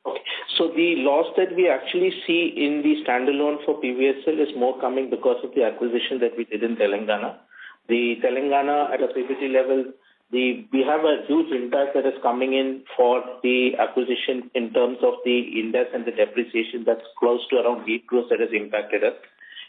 Okay. So the loss that we actually see in the standalone for PVSL is more coming because of the acquisition that we did in Telangana. The Telangana at a PBT level, we have a huge impact that is coming in for the acquisition in terms of the index and the depreciation that's close to around 8 crores that has impacted us.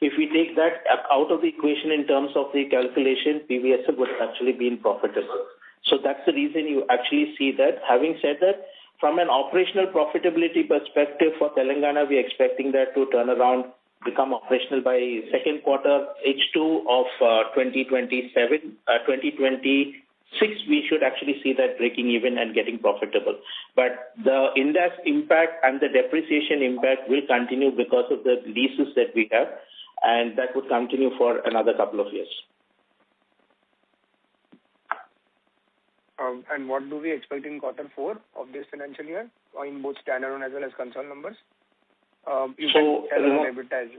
If we take that out of the equation in terms of the calculation, PVSL would actually be profitable. So that's the reason you actually see that. Having said that, from an operational profitability perspective for Telangana, we are expecting that to turn around, become operational by second quarter, H2 of 2026, we should actually see that breaking even and getting profitable. But the index impact and the depreciation impact will continue because of the leases that we have, and that would continue for another couple of years. And what do we expect in quarter 4 of this financial year, in both standalone as well as consolidated numbers? EBITDA as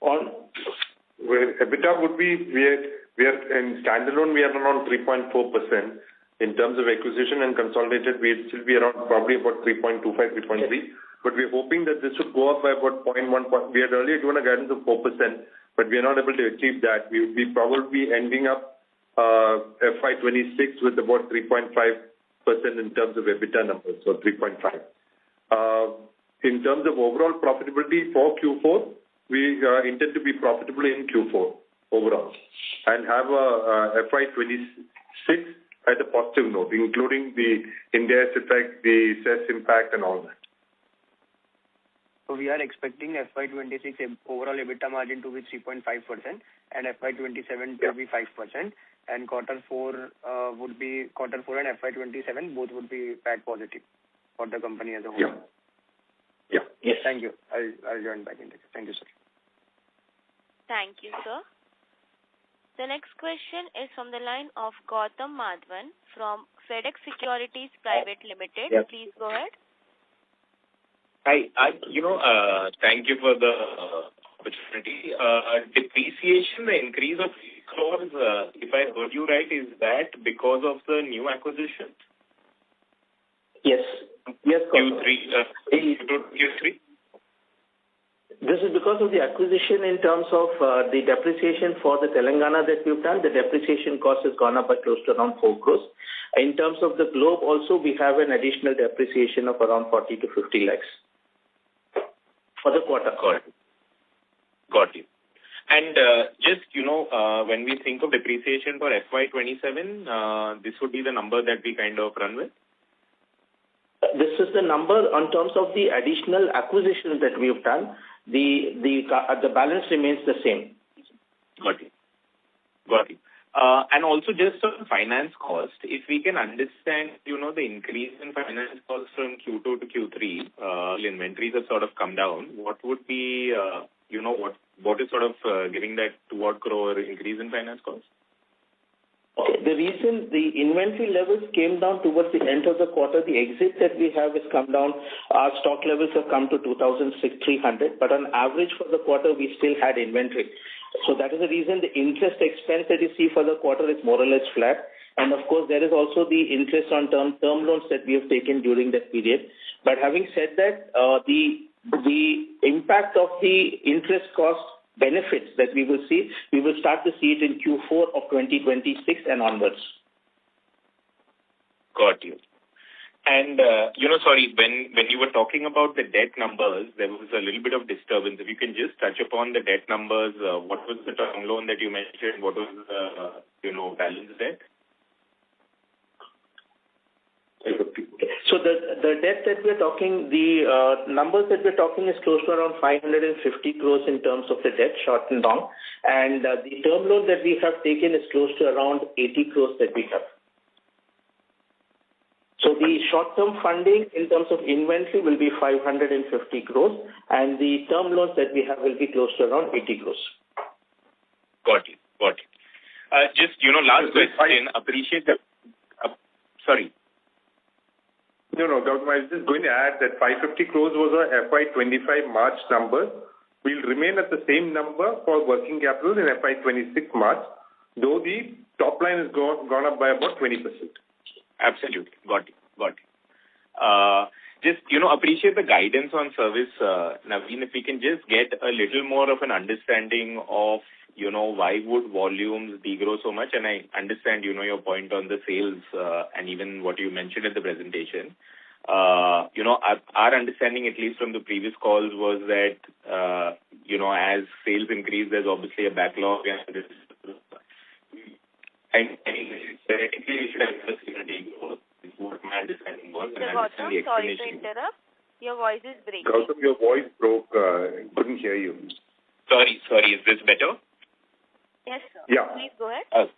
well. EBITDA would be, we are in standalone, we are around 3.4%. In terms of acquisition and consolidated, we'd still be around probably about 3.25, 3.3. Yes. But we're hoping that this should go up by about 0.1. We had earlier given a guidance of 4%, but we are not able to achieve that. We would be probably ending up FY26 with about 3.5% in terms of EBITDA numbers, so 3.5. In terms of overall profitability for Q4, we intend to be profitable in Q4 overall and have a FY26 at a positive note, including the Ind AS effect, the cess impact and all that. So we are expecting FY26 overall EBITDA margin to be 3.5% and FY27 to be 5%. And quarter 4 and FY27 both would be PAT positive for the company as a whole. Yeah. Yes. Thank you. I'll join back in. Thank you, sir. Thank you, sir. The next question is from the line of Gautam Madhavan from FedEx Securities Private Limited. Yep. Please go ahead. Hi. Thank you for the opportunity. Depreciation, the increase of crores, if I heard you right, is that because of the new acquisition? Yes. Yes, Q3. This is because of the acquisition in terms of the depreciation for the Telangana that we've done. The depreciation cost has gone up by close to around 4 crores. In terms of the globe also, we have an additional depreciation of around 40 to 50 lakhs for the quarter. Got you. And just, when we think of depreciation for FY27, this would be the number that we kind of run with? This is the number on terms of the additional acquisitions that we've done. The balance remains the same. Got it. And also just on finance cost, if we can understand, the increase in finance costs from Q2 to Q3, inventories have sort of come down. What would be, what is sort of giving that 2 crore increase in finance costs? Okay. The reason the inventory levels came down towards the end of the quarter, the exit that we have has come down. Our stock levels have come to 2,300, but on average for the quarter, we still had inventory. So that is the reason the interest expense that you see for the quarter is more or less flat. And of course, there is also the interest on term loans that we have taken during that period. But having said that, the impact of the interest cost benefits that we will start to see it in Q4 of 2026 and onwards. Got you. And, sorry, when you were talking about the debt numbers, there was a little bit of disturbance. If you can just touch upon the debt numbers, what was the term loan that you mentioned? What was the, balance debt? So the debt that we're talking, the numbers that we're talking is close to around 550 crores in terms of the debt, short and long. And the term loan that we have taken is close to around 80 crores that we have. So the short-term funding in terms of inventory will be 550 crores, and the term loans that we have will be close to around 80 crores. Got it. Just, last question. Appreciate the... sorry. No, Dr. I was just going to add that 550 crores was our FY25 March number. We'll remain at the same number for working capital in FY26 March, though the top line has gone up by about 20%. Absolutely. Got it. Just, appreciate the guidance on service. Naveen, if we can just get a little more of an understanding of, why would volumes degrow so much? And I understand, your point on the sales and even what you mentioned in the presentation. Our understanding, at least from the previous calls, was that, as sales increase, there's obviously a backlog and theoretically, we should have invested growth. Is what my understanding was. Gautam, sorry to interrupt. Your voice is breaking. Gautam, your voice broke. Couldn't hear you. Sorry. Is this better? Yes, sir. Yeah. Please go ahead.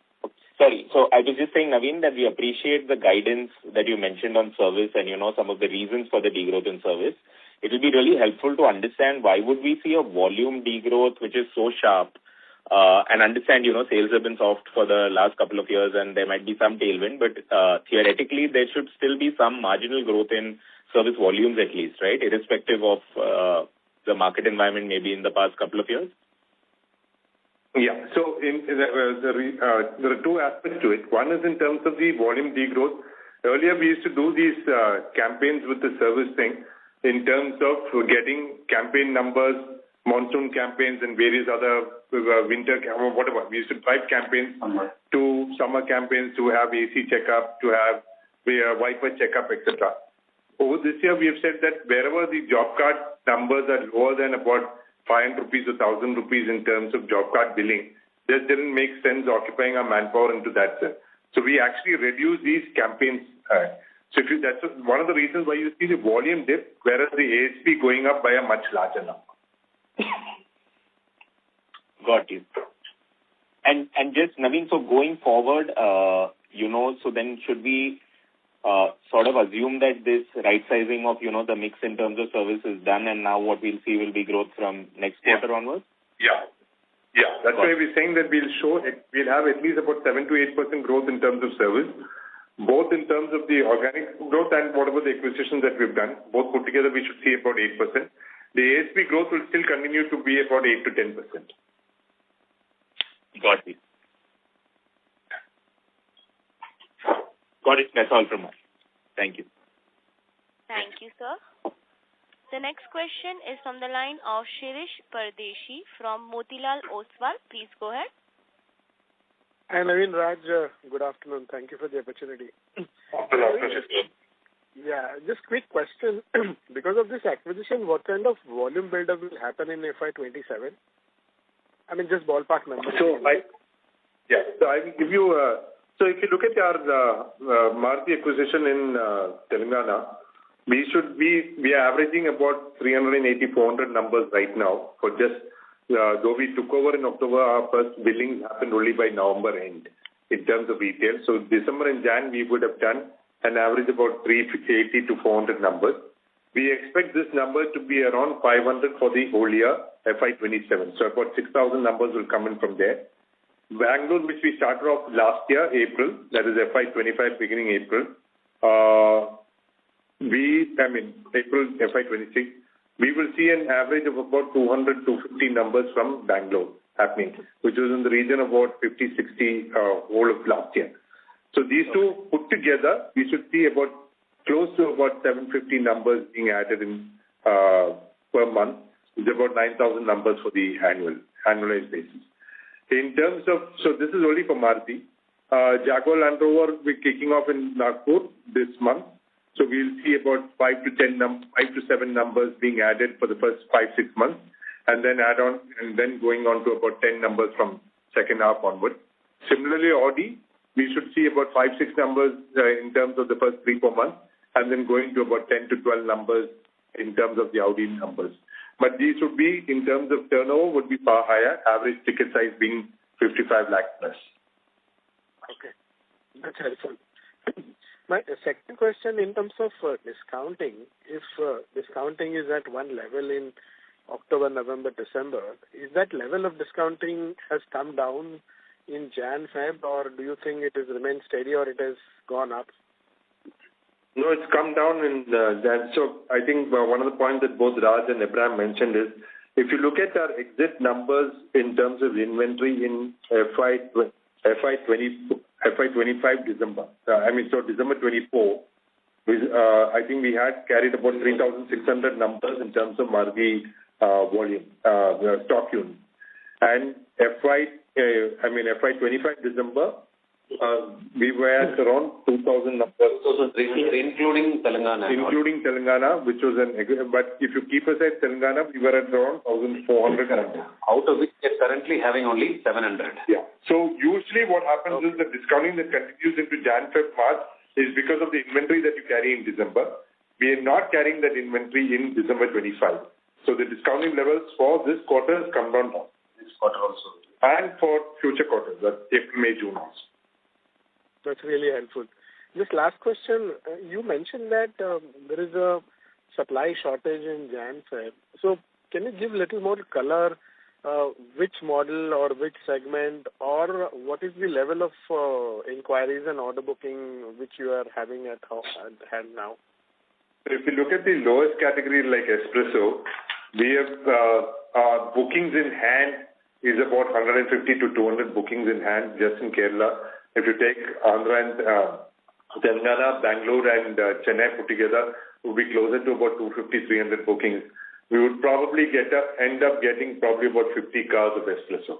Sorry. So I was just saying, Naveen, that we appreciate the guidance that you mentioned on service and, some of the reasons for the degrowth in service. It will be really helpful to understand why would we see a volume degrowth which is so sharp. And understand, sales have been soft for the last couple of years and there might be some tailwind, but theoretically there should still be some marginal growth in service volumes at least, right? Irrespective of the market environment maybe in the past couple of years. Yeah. So there are two aspects to it. One is in terms of the volume degrowth. Earlier we used to do these campaigns with the service thing in terms of getting campaign numbers, monsoon campaigns and various other winter, whatever. We used to drive campaigns to summer campaigns to have AC checkup, to have wiper checkup, etc. Over this year, we have said that wherever the job card numbers are lower than about 500 rupees or 1,000 rupees in terms of job card billing, this didn't make sense occupying our manpower into that. So we actually reduced these campaigns. So that's one of the reasons why you see the volume dip, whereas the ASP going up by a much larger number. Got you. And just, Naveen, so going forward, so then should we sort of assume that this right sizing of, the mix in terms of service is done and now what we'll see will be growth from next quarter onwards? Yeah. That's why we're saying that we'll have at least about 7 to 8% growth in terms of service, both in terms of the organic growth and whatever the acquisitions that we've done. Both put together, we should see about 8%. The ASP growth will still continue to be about 8 to 10%. Got it. Got it. That's all from us. Thank you. Thank you, sir. The next question is from the line of Shirish Pardeshi from Motilal Oswal. Please go ahead. Hi, Naveen, Raj. Good afternoon. Thank you for the opportunity. Good afternoon. Yeah, just quick question. Because of this acquisition, what kind of volume buildup will happen in FY27? I mean, just ballpark numbers. So I will give you. So if you look at our Maruti acquisition in Telangana, we are averaging about 380-400 numbers right now. For just though we took over in October, our first billing happened only by November end in terms of retail. So December and Jan we would have done an average about 380 to 400 numbers. We expect this number to be around 500 for the whole year, FY27. So about 6,000 numbers will come in from there. Bangalore, which we started off last year, April, that is FY25 beginning April. April FY26, we will see an average of about 200 to 50 numbers from Bangalore happening, which was in the region of about 50, 60 whole of last year. So these two put together, we should see about close to about 750 numbers being added in per month. It's about 9,000 numbers for the annualized basis. In terms of, so this is only for Maruti. Jaguar Land Rover will be kicking off in Nagpur this month. So we'll see about 5 to 7 numbers being added for the first 5-6 months, and then add on, and then going on to about 10 numbers from second half onward. Similarly, Audi, we should see about 5-6 numbers in terms of the first 3-4 months, and then going to about 10 to 12 numbers in terms of the Audi numbers. But these would be, in terms of turnover, would be far higher, average ticket size being 55 lakh plus. Okay, that's helpful. My second question in terms of discounting, if discounting is at one level in October, November, December, is that level of discounting has come down in Jan, Feb, or do you think it has remained steady or it has gone up? No, it's come down in Jan. So I think one of the points that both Raj and Abraham mentioned is, if you look at our exit numbers in terms of inventory in FY25 December, December 24, I think we had carried about 3,600 numbers in terms of Maruti volume, stock units. And FY25 December, we were at around 2,000 numbers. So including Telangana. Including Telangana, which was but if you keep aside Telangana, we were at around 1,400 numbers. Out of which we are currently having only 700. Yeah. So usually what happens is the discounting that continues into Jan, Feb, March is because of the inventory that you carry in December. We are not carrying that inventory in December 25. So the discounting levels for this quarter has come down now. This quarter also. And for future quarters, that's April, May, June also. That's really helpful. Just last question. You mentioned that there is a supply shortage in Jan, Feb. So can you give a little more color, which model or which segment, or what is the level of inquiries and order booking which you are having at hand now? If you look at the lowest category like Espresso, we have our bookings in hand is about 150 to 200 bookings in hand just in Kerala. If you take Andhra and Telangana, Bangalore and Chennai put together, it would be closer to about 250-300 bookings. We would probably end up getting probably about 50 cars of Espresso.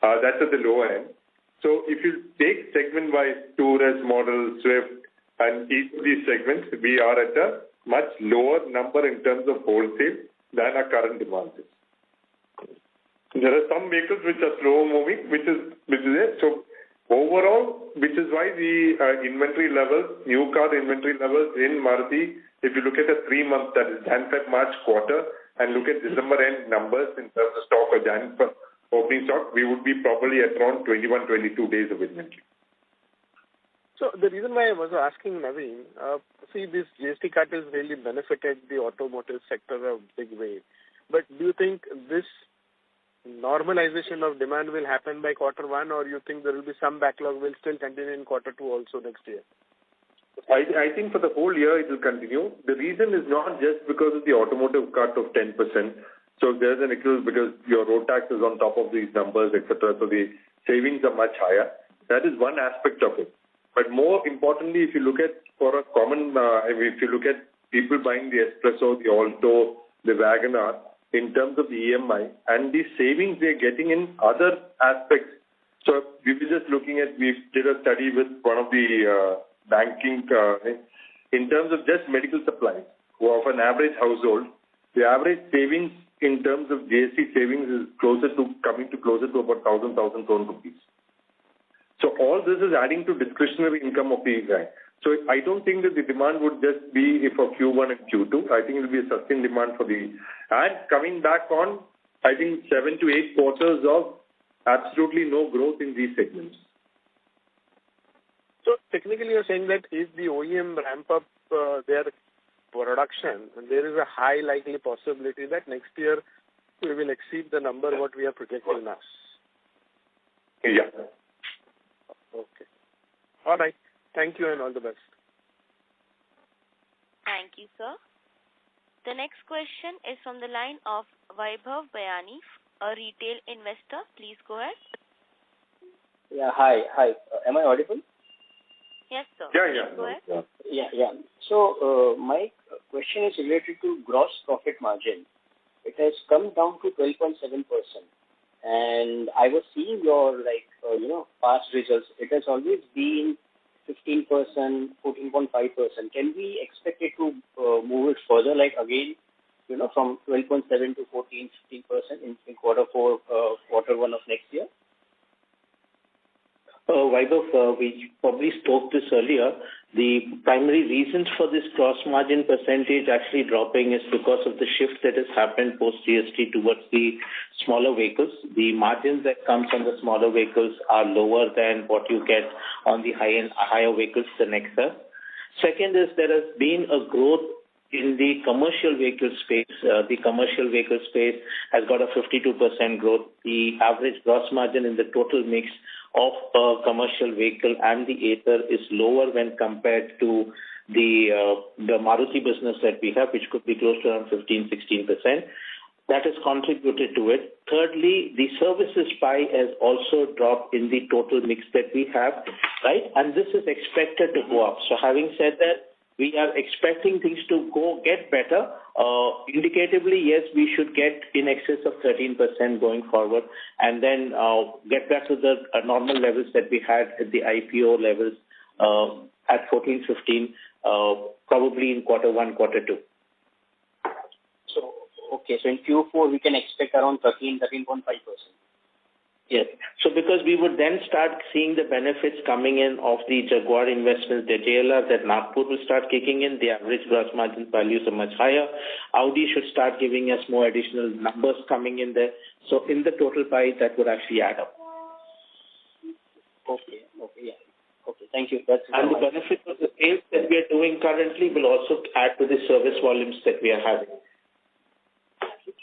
That's at the lower end. So if you take segment-wise, Tourist, Model, Swift, and each of these segments, we are at a much lower number in terms of wholesale than our current demand is. There are some vehicles which are slow moving, which is it. So overall, which is why the inventory levels, new car inventory levels in Maruti, if you look at a 3-month, that is Jan, Feb, March quarter, and look at December end numbers in terms of stock or Jan opening stock, we would be probably at around 21-22 days of inventory. So the reason why I was asking, Naveen, this GST cut has really benefited the automotive sector a big way. But do you think this normalization of demand will happen by Q1, or you think there will be some backlog will still continue in Q2 also next year? I think for the whole year it will continue. The reason is not just because of the automotive cut of 10%. So there's an equivalent because your road tax is on top of these numbers, etc. So the savings are much higher. That is one aspect of it. But more importantly, if you look at if you look at people buying the Espresso, the Alto, the Wagoner, in terms of the EMI and the savings they're getting in other aspects. So we were just looking at, we did a study with one of the banking, in terms of just medical supplies, of an average household, the average savings in terms of GST savings is coming to closer to about 1,000 crore rupees. So all this is adding to discretionary income of the guy. So I don't think that the demand would just be for Q1 and Q2. I think it will be a sustained demand for the... And coming back on, I think 7 to 8 quarters of absolutely no growth in these segments. So technically you're saying that if the OEM ramp up their production, there is a high likely possibility that next year we will exceed the number what we are projecting now. Yeah. Okay. All right. Thank you and all the best. Thank you, sir. The next question is from the line of Vaibhav Bayani, a retail investor. Please go ahead. Yeah, hi. Am I audible? Yes, sir. Yeah. Go ahead. Yeah. So, my question is related to gross profit margin. It has come down to 12.7%. And I was seeing your, past results. It has always been 15%, 14.5%. Can we expect it to move it further, from 12.7 to 14, 15% in quarter one of next year? Vaibhav, we probably spoke this earlier. The primary reasons for this gross margin percentage actually dropping is because of the shift that has happened post GST towards the smaller vehicles. The margins that comes on the smaller vehicles are lower than what you get on the higher vehicles, the Nexa. Second is there has been a growth in the commercial vehicle space. The commercial vehicle space has got a 52% growth. The average gross margin in the total mix of a commercial vehicle and the Ather is lower when compared to the Maruti business that we have, which could be close to around 15-16%. That has contributed to it. Thirdly, the services pie has also dropped in the total mix that we have, right? And this is expected to go up. So having said that, we are expecting things to get better. Indicatively, yes, we should get in excess of 13% going forward and then get back to the normal levels that we had at the IPO levels at 14, 15, probably in quarter one, quarter two. So in Q4, we can expect around 13.5%. Yes. So because we would then start seeing the benefits coming in of the Jaguar investments, the JLR, that Nagpur will start kicking in. The average gross margin values are much higher. Audi should start giving us more additional numbers coming in there. So in the total pie, that would actually add up. Okay, yeah. Okay, thank you. And the benefit of the sales that we are doing currently will also add to the service volumes that we are having.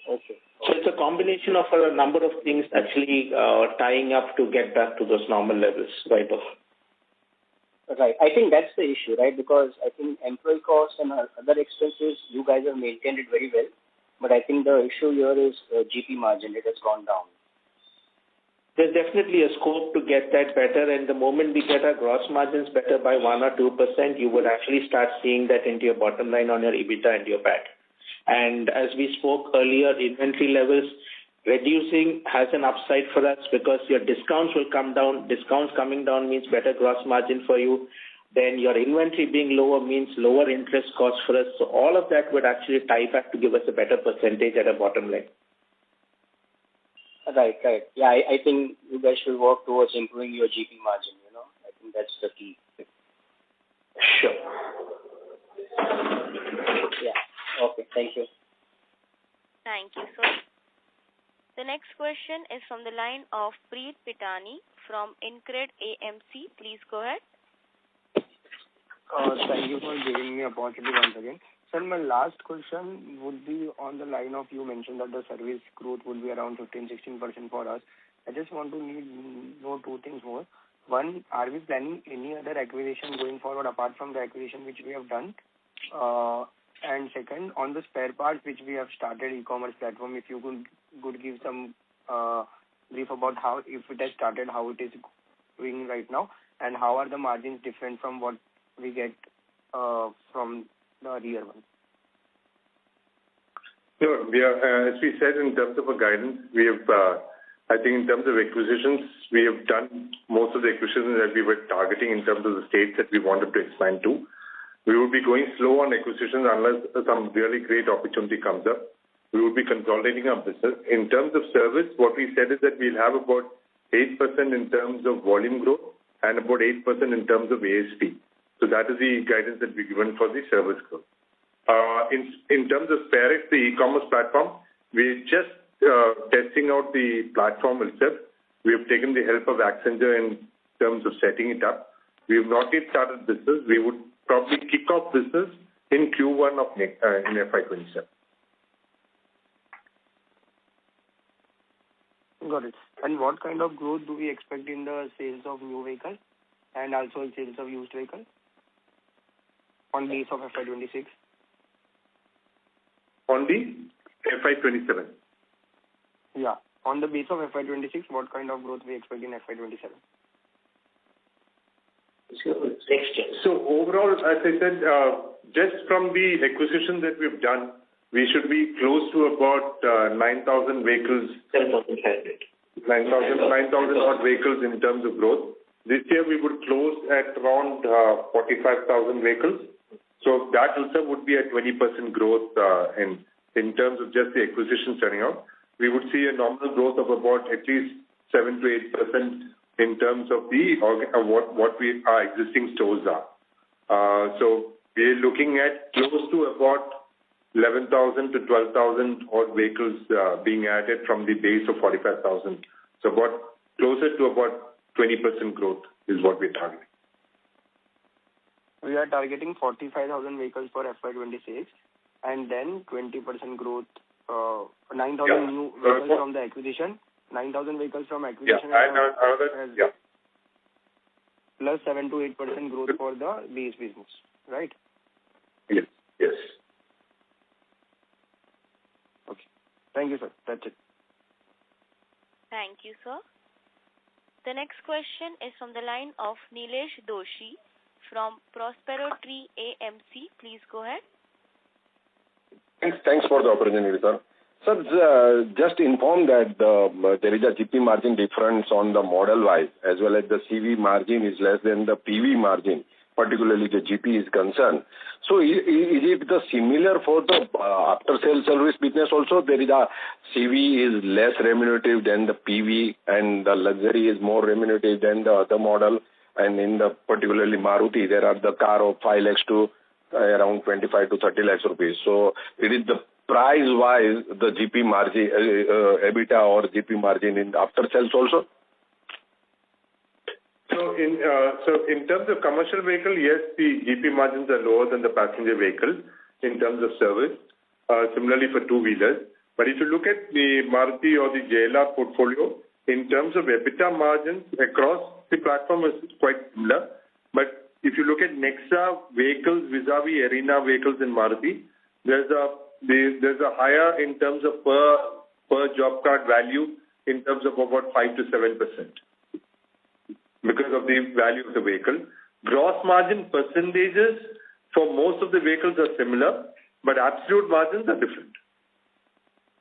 Okay. So it's a combination of a number of things actually tying up to get back to those normal levels, right? Right. I think that's the issue, right? Because I think employee costs and other expenses, you guys have maintained it very well. But I think the issue here is GP margin. It has gone down. There's definitely a scope to get that better. And the moment we get our gross margins better by 1 or 2%, you would actually start seeing that into your bottom line on your EBITDA and your PAT. And as we spoke earlier, inventory levels reducing has an upside for us because your discounts will come down. Discounts coming down means better gross margin for you. Then your inventory being lower means lower interest costs for us. So all of that would actually tie back to give us a better percentage at a bottom line. Right. Yeah, I think you guys should work towards improving your GP margin, I think that's the key. Sure. Yeah. Okay, thank you. Thank you, sir. The next question is from the line of Preet Pitani from Incred AMC. Please go ahead. Thank you for giving me opportunity once again. Sir, my last question would be on the line of you mentioned that the service growth would be around 15-16% for us. I just want to know two things more. One, are we planning any other acquisition going forward apart from the acquisition which we have done? And second, on the spare parts which we have started e-commerce platform, if you could give some brief about how, if it has started, how it is doing right now, and how are the margins different from what we get from the earlier one? No, we are, as we said in terms of a guidance, we have, I think in terms of acquisitions, we have done most of the acquisitions that we were targeting in terms of the states that we wanted to expand to. We will be going slow on acquisitions unless some really great opportunity comes up. We will be consolidating our business. In terms of service, what we said is that we'll have about 8% in terms of volume growth and about 8% in terms of ASP. So that is the guidance that we've given for the service growth. In terms of SpareX, the e-commerce platform, we're just testing out the platform itself. We have taken the help of Accenture in terms of setting it up. We have not yet started business. We would probably kick off business in Q1 of in FY27. Got it. And what kind of growth do we expect in the sales of new vehicle and also in sales of used vehicle on base of FY26? On the FY27? Yeah. On the base of FY26, what kind of growth we expect in FY27? So overall, as I said, just from the acquisition that we've done, we should be close to about 9,000 vehicles. 9,000 odd vehicles in terms of growth. This year we would close at around 45,000 vehicles. So that also would be a 20% growth in terms of just the acquisition turning out. We would see a nominal growth of about at least 7 to 8% in terms of the what our existing stores are. So we're looking at close to about 11,000 to 12,000 odd vehicles being added from the base of 45,000. So about closer to about 20% growth is what we're targeting. We are targeting 45,000 vehicles for FY26 and then 20% growth, 9,000 new vehicles from the acquisition, 9,000 vehicles from acquisition, plus 7 to 8% growth for the base business, right? Yes. Yes. Okay. Thank you, sir. That's it. Thank you, sir. The next question is from the line of Nilesh Doshi from Prospero Tree AMC. Please go ahead. Thanks for the opportunity, sir. Sir, just inform that there is a GP margin difference on the model-wise, as well as the CV margin is less than the PV margin, particularly the GP is concerned. So is it the similar for the after-sales service business also? There is a CV is less remunerative than the PV and the luxury is more remunerative than the other model. And in the particularly Maruti, there are the car of 5 lakhs to around 25 to 30 lakhs rupees. So it is the price-wise, the GP margin, EBITDA or GP margin in after sales also? So in terms of commercial vehicle, yes, the GP margins are lower than the passenger vehicle in terms of service. Similarly for two-wheelers. But if you look at the Maruti or the JLR portfolio, in terms of EBITDA margins across the platform is quite similar. But if you look at Nexa vehicles vis-a-vis Arena vehicles in Maruti, there's a higher in terms of per job card value in terms of about 5 to 7% because of the value of the vehicle. Gross margin percentages for most of the vehicles are similar, but absolute margins are different.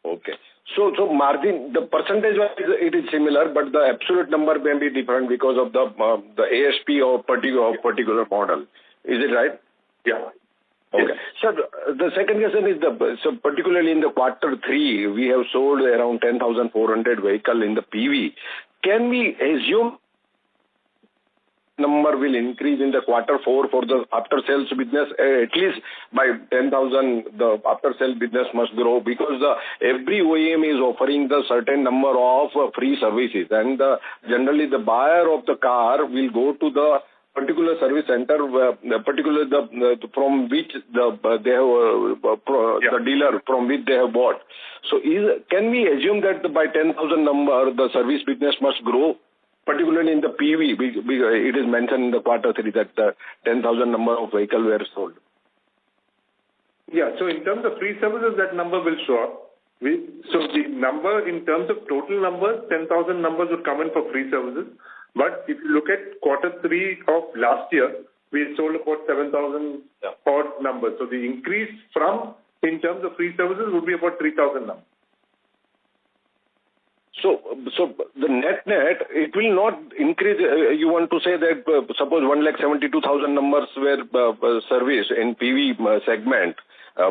Okay. So margin, the percentage-wise, it is similar, but the absolute number may be different because of the ASP or particular model. Is it right? Yeah. Okay. Yes. Sir, the second question is, so particularly in the quarter 3, we have sold around 10,400 vehicles in the PV. Can we assume number will increase in the quarter 4 for the after sales business? At least by 10,000, the after sales business must grow because every OEM is offering the certain number of free services, and generally the buyer of the car will go to the particular service center, particular from which the dealer from which they have bought. So can we assume that by 10,000 number the service business must grow? Particularly in the PV, it is mentioned in the quarter 3 that the 10,000 number of vehicles were sold. Yeah, so in terms of free services, that number will show up. So the number in terms of total numbers, 10,000 numbers would come in for free services. But if you look at quarter 3 of last year, we sold about 7,000 odd numbers. So the increase from In terms of free services, would be about 3,000 now. So the net, it will not increase. You want to say that suppose 1,72,000 numbers were serviced in PV segment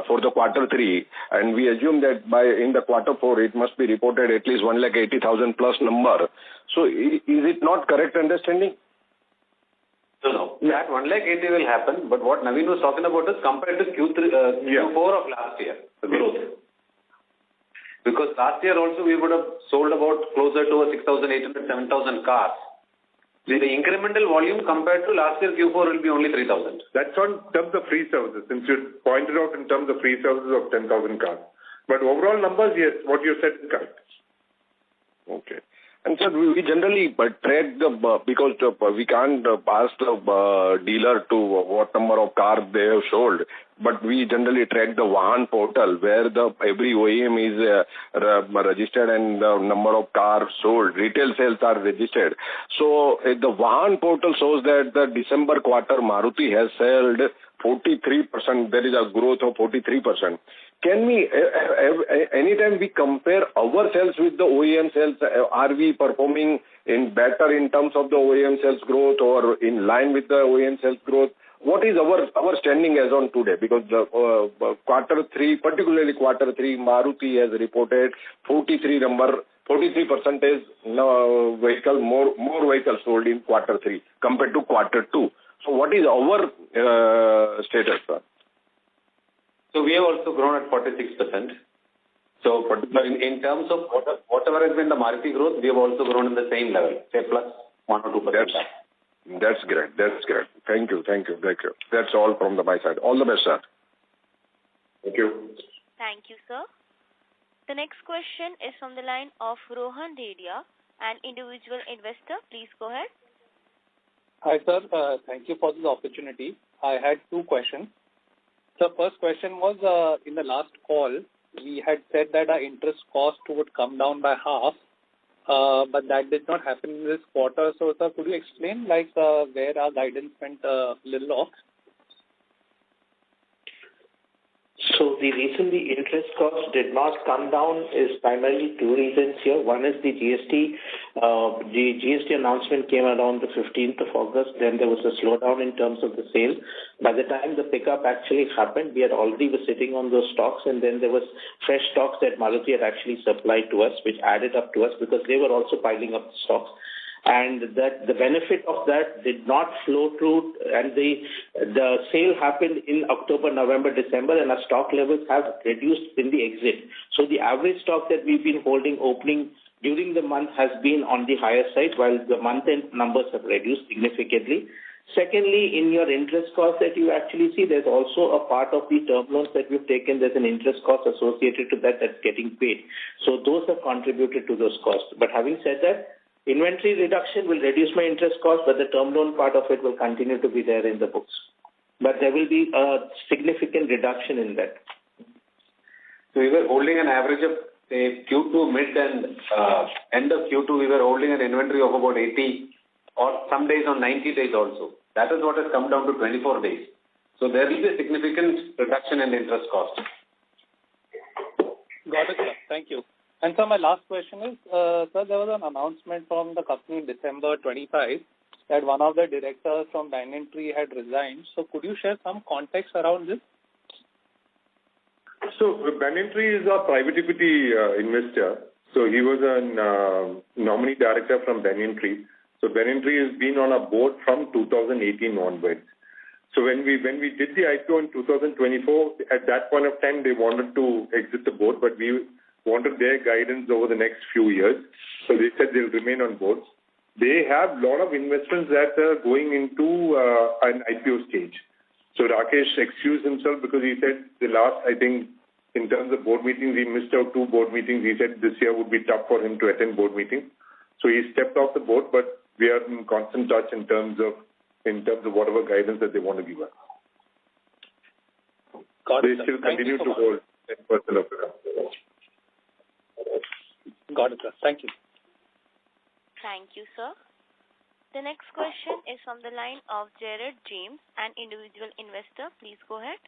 for the quarter 3, and we assume that in the quarter 4 it must be reported at least 1,80,000 plus number. So is it not correct understanding? No. That 1,80,000 will happen, but what Naveen was talking about is compared to Q4 of last year, the growth. Because last year also we would have sold about closer to 6,800, 7,000 cars. So the incremental volume compared to last year Q4 will be only 3,000. That's on terms of free services, since you pointed out in terms of free services of 10,000 cars. But overall numbers, yes, what you said is correct. Okay. And sir, we generally track because we can't ask the dealer to what number of cars they have sold, but we generally track the Vahan portal where every OEM is registered and the number of cars sold, retail sales are registered. So the Vahan portal shows that the December quarter Maruti has sold 43%. There is a growth of 43%. Can we, anytime we compare our sales with the OEM sales, are we performing better in terms of the OEM sales growth or in line with the OEM sales growth? What is our standing as on today? Because the quarter 3, particularly quarter 3, Maruti has reported 43% vehicle, more vehicles sold in quarter 3 compared to quarter 2. So what is our status, sir? So we have also grown at 46%. So in terms of whatever has been the Maruti growth, we have also grown in the same level, say plus 1 or 2%. That's great. Thank you. That's all from my side. All the best, sir. Thank you. Thank you, sir. The next question is from the line of Rohan Dedia, an individual investor. Please go ahead. Hi, sir. Thank you for this opportunity. I had 2 questions. The first question was, in the last call, we had said that our interest cost would come down by half, but that did not happen in this quarter. So, sir, could you explain where our guidance went a little off? So the reason the interest cost did not come down is primarily 2 reasons here. One is the GST. The GST announcement came around the 15th of August. Then there was a slowdown in terms of the sale. By the time the pickup actually happened, we had already been sitting on those stocks, and then there was fresh stocks that Maruti had actually supplied to us, which added up to us because they were also piling up the stocks. And that the benefit of that did not flow through, and the sale happened in October, November, December, and our stock levels have reduced in the exit. So the average stock that we've been holding opening during the month has been on the higher side, while the month-end numbers have reduced significantly. Secondly, in your interest cost that you actually see, there's also a part of the term loans that we've taken. There's an interest cost associated to that that's getting paid. So those have contributed to those costs. But having said that, inventory reduction will reduce my interest cost, but the term loan part of it will continue to be there in the books. But there will be a significant reduction in that. So we were holding an average of, say, Q2 mid and end of Q2, we were holding an inventory of about 80 or some days on 90 days also. That is what has come down to 24 days. So there will be a significant reduction in interest cost. Got it, sir. Thank you. And so my last question is, sir, there was an announcement from the company in December 25 that one of the directors from Banyan Tree had resigned. So could you share some context around this? So Banyan Tree is a private equity investor. So he was a nominee director from Banyan Tree. So Banyan Tree has been on a board from 2018 onwards. So when we did the IPO in 2024, at that point of time, they wanted to exit the board, but we wanted their guidance over the next few years. So they said they'll remain on board. They have a lot of investments that are going into an IPO stage. So Rakesh excused himself because he said the last, I think, in terms of board meetings, he missed out 2 board meetings. He said this year would be tough for him to attend board meetings. So he stepped off the board, but we are in constant touch in terms of whatever guidance that they want to give us. They still continue to hold 10% of the company. Got it, sir. Thank you. Thank you, sir. The next question is from the line of Jared James, an individual investor. Please go ahead.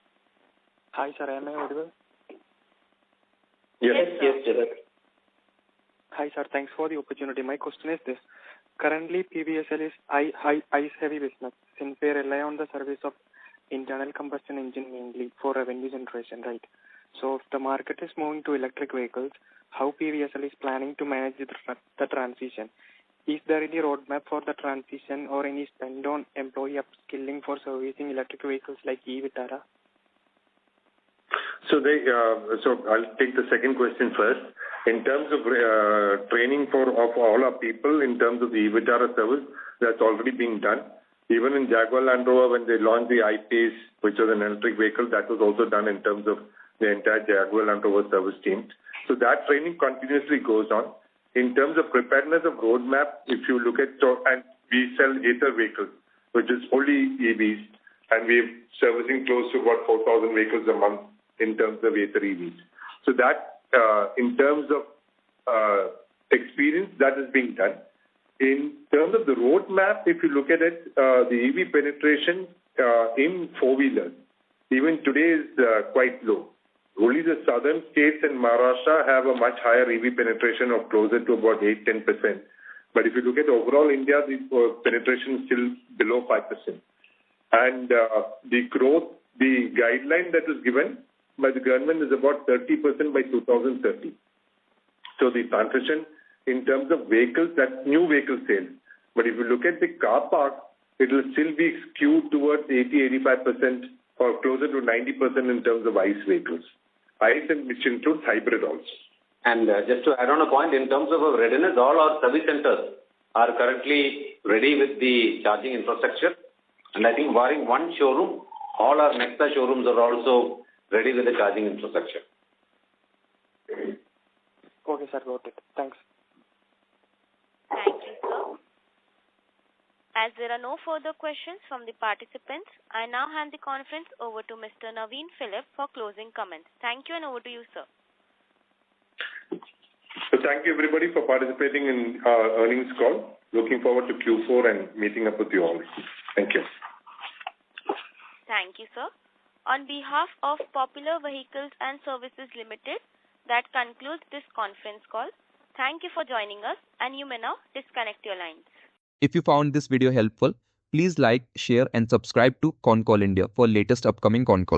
Hi, sir. Am I audible? Yes. Yes, Jagat. Hi, sir. Thanks for the opportunity. My question is this. Currently, PVSL is ICE-heavy business since they rely on the service of internal combustion engine mainly for revenue generation, right? So if the market is moving to electric vehicles, how PVSL is planning to manage the transition? Is there any roadmap for the transition or any spend on employee upskilling for servicing electric vehicles like e-Vitara? So I'll take the second question first. In terms of training of all our people, in terms of the e-Vitara service, that's already being done. Even in Jaguar Land Rover, when they launched the I-Pace, which was an electric vehicle, that was also done in terms of the entire Jaguar Land Rover service team. So that training continuously goes on. In terms of preparedness of roadmap, if you look at, and we sell Ather vehicles, which is fully EVs, and we're servicing close to about 4,000 vehicles a month in terms of Ather EVs. So that, in terms of experience, that is being done. In terms of the roadmap, if you look at it, the EV penetration in four-wheelers, even today is quite low. Only the southern states and Maharashtra have a much higher EV penetration of closer to about 8-10%. But if you look at overall India, the penetration is still below 5%. And the growth, the guideline that is given by the government is about 30% by 2030. So the transition in terms of vehicles, that's new vehicle sales. But if you look at the car park, it will still be skewed towards 80-85% or closer to 90% in terms of ICE vehicles. ICE, and which includes hybrid also. And just to add on a point, in terms of our readiness, all our service centers are currently ready with the charging infrastructure. And I think barring one showroom, all our Nexta showrooms are also ready with the charging infrastructure. Okay, sir. Got it. Thanks. Thank you, sir. As there are no further questions from the participants, I now hand the conference over to Mr. Naveen Philip for closing comments. Thank you, and over to you, sir. So thank you, everybody, for participating in our earnings call. Looking forward to Q4 and meeting up with you all. Thank you. Thank you, sir. On behalf of Popular Vehicles and Services Limited, that concludes this conference call. Thank you for joining us, and you may now disconnect your lines. If you found this video helpful, please like, share and subscribe to Concall India for latest upcoming Concall.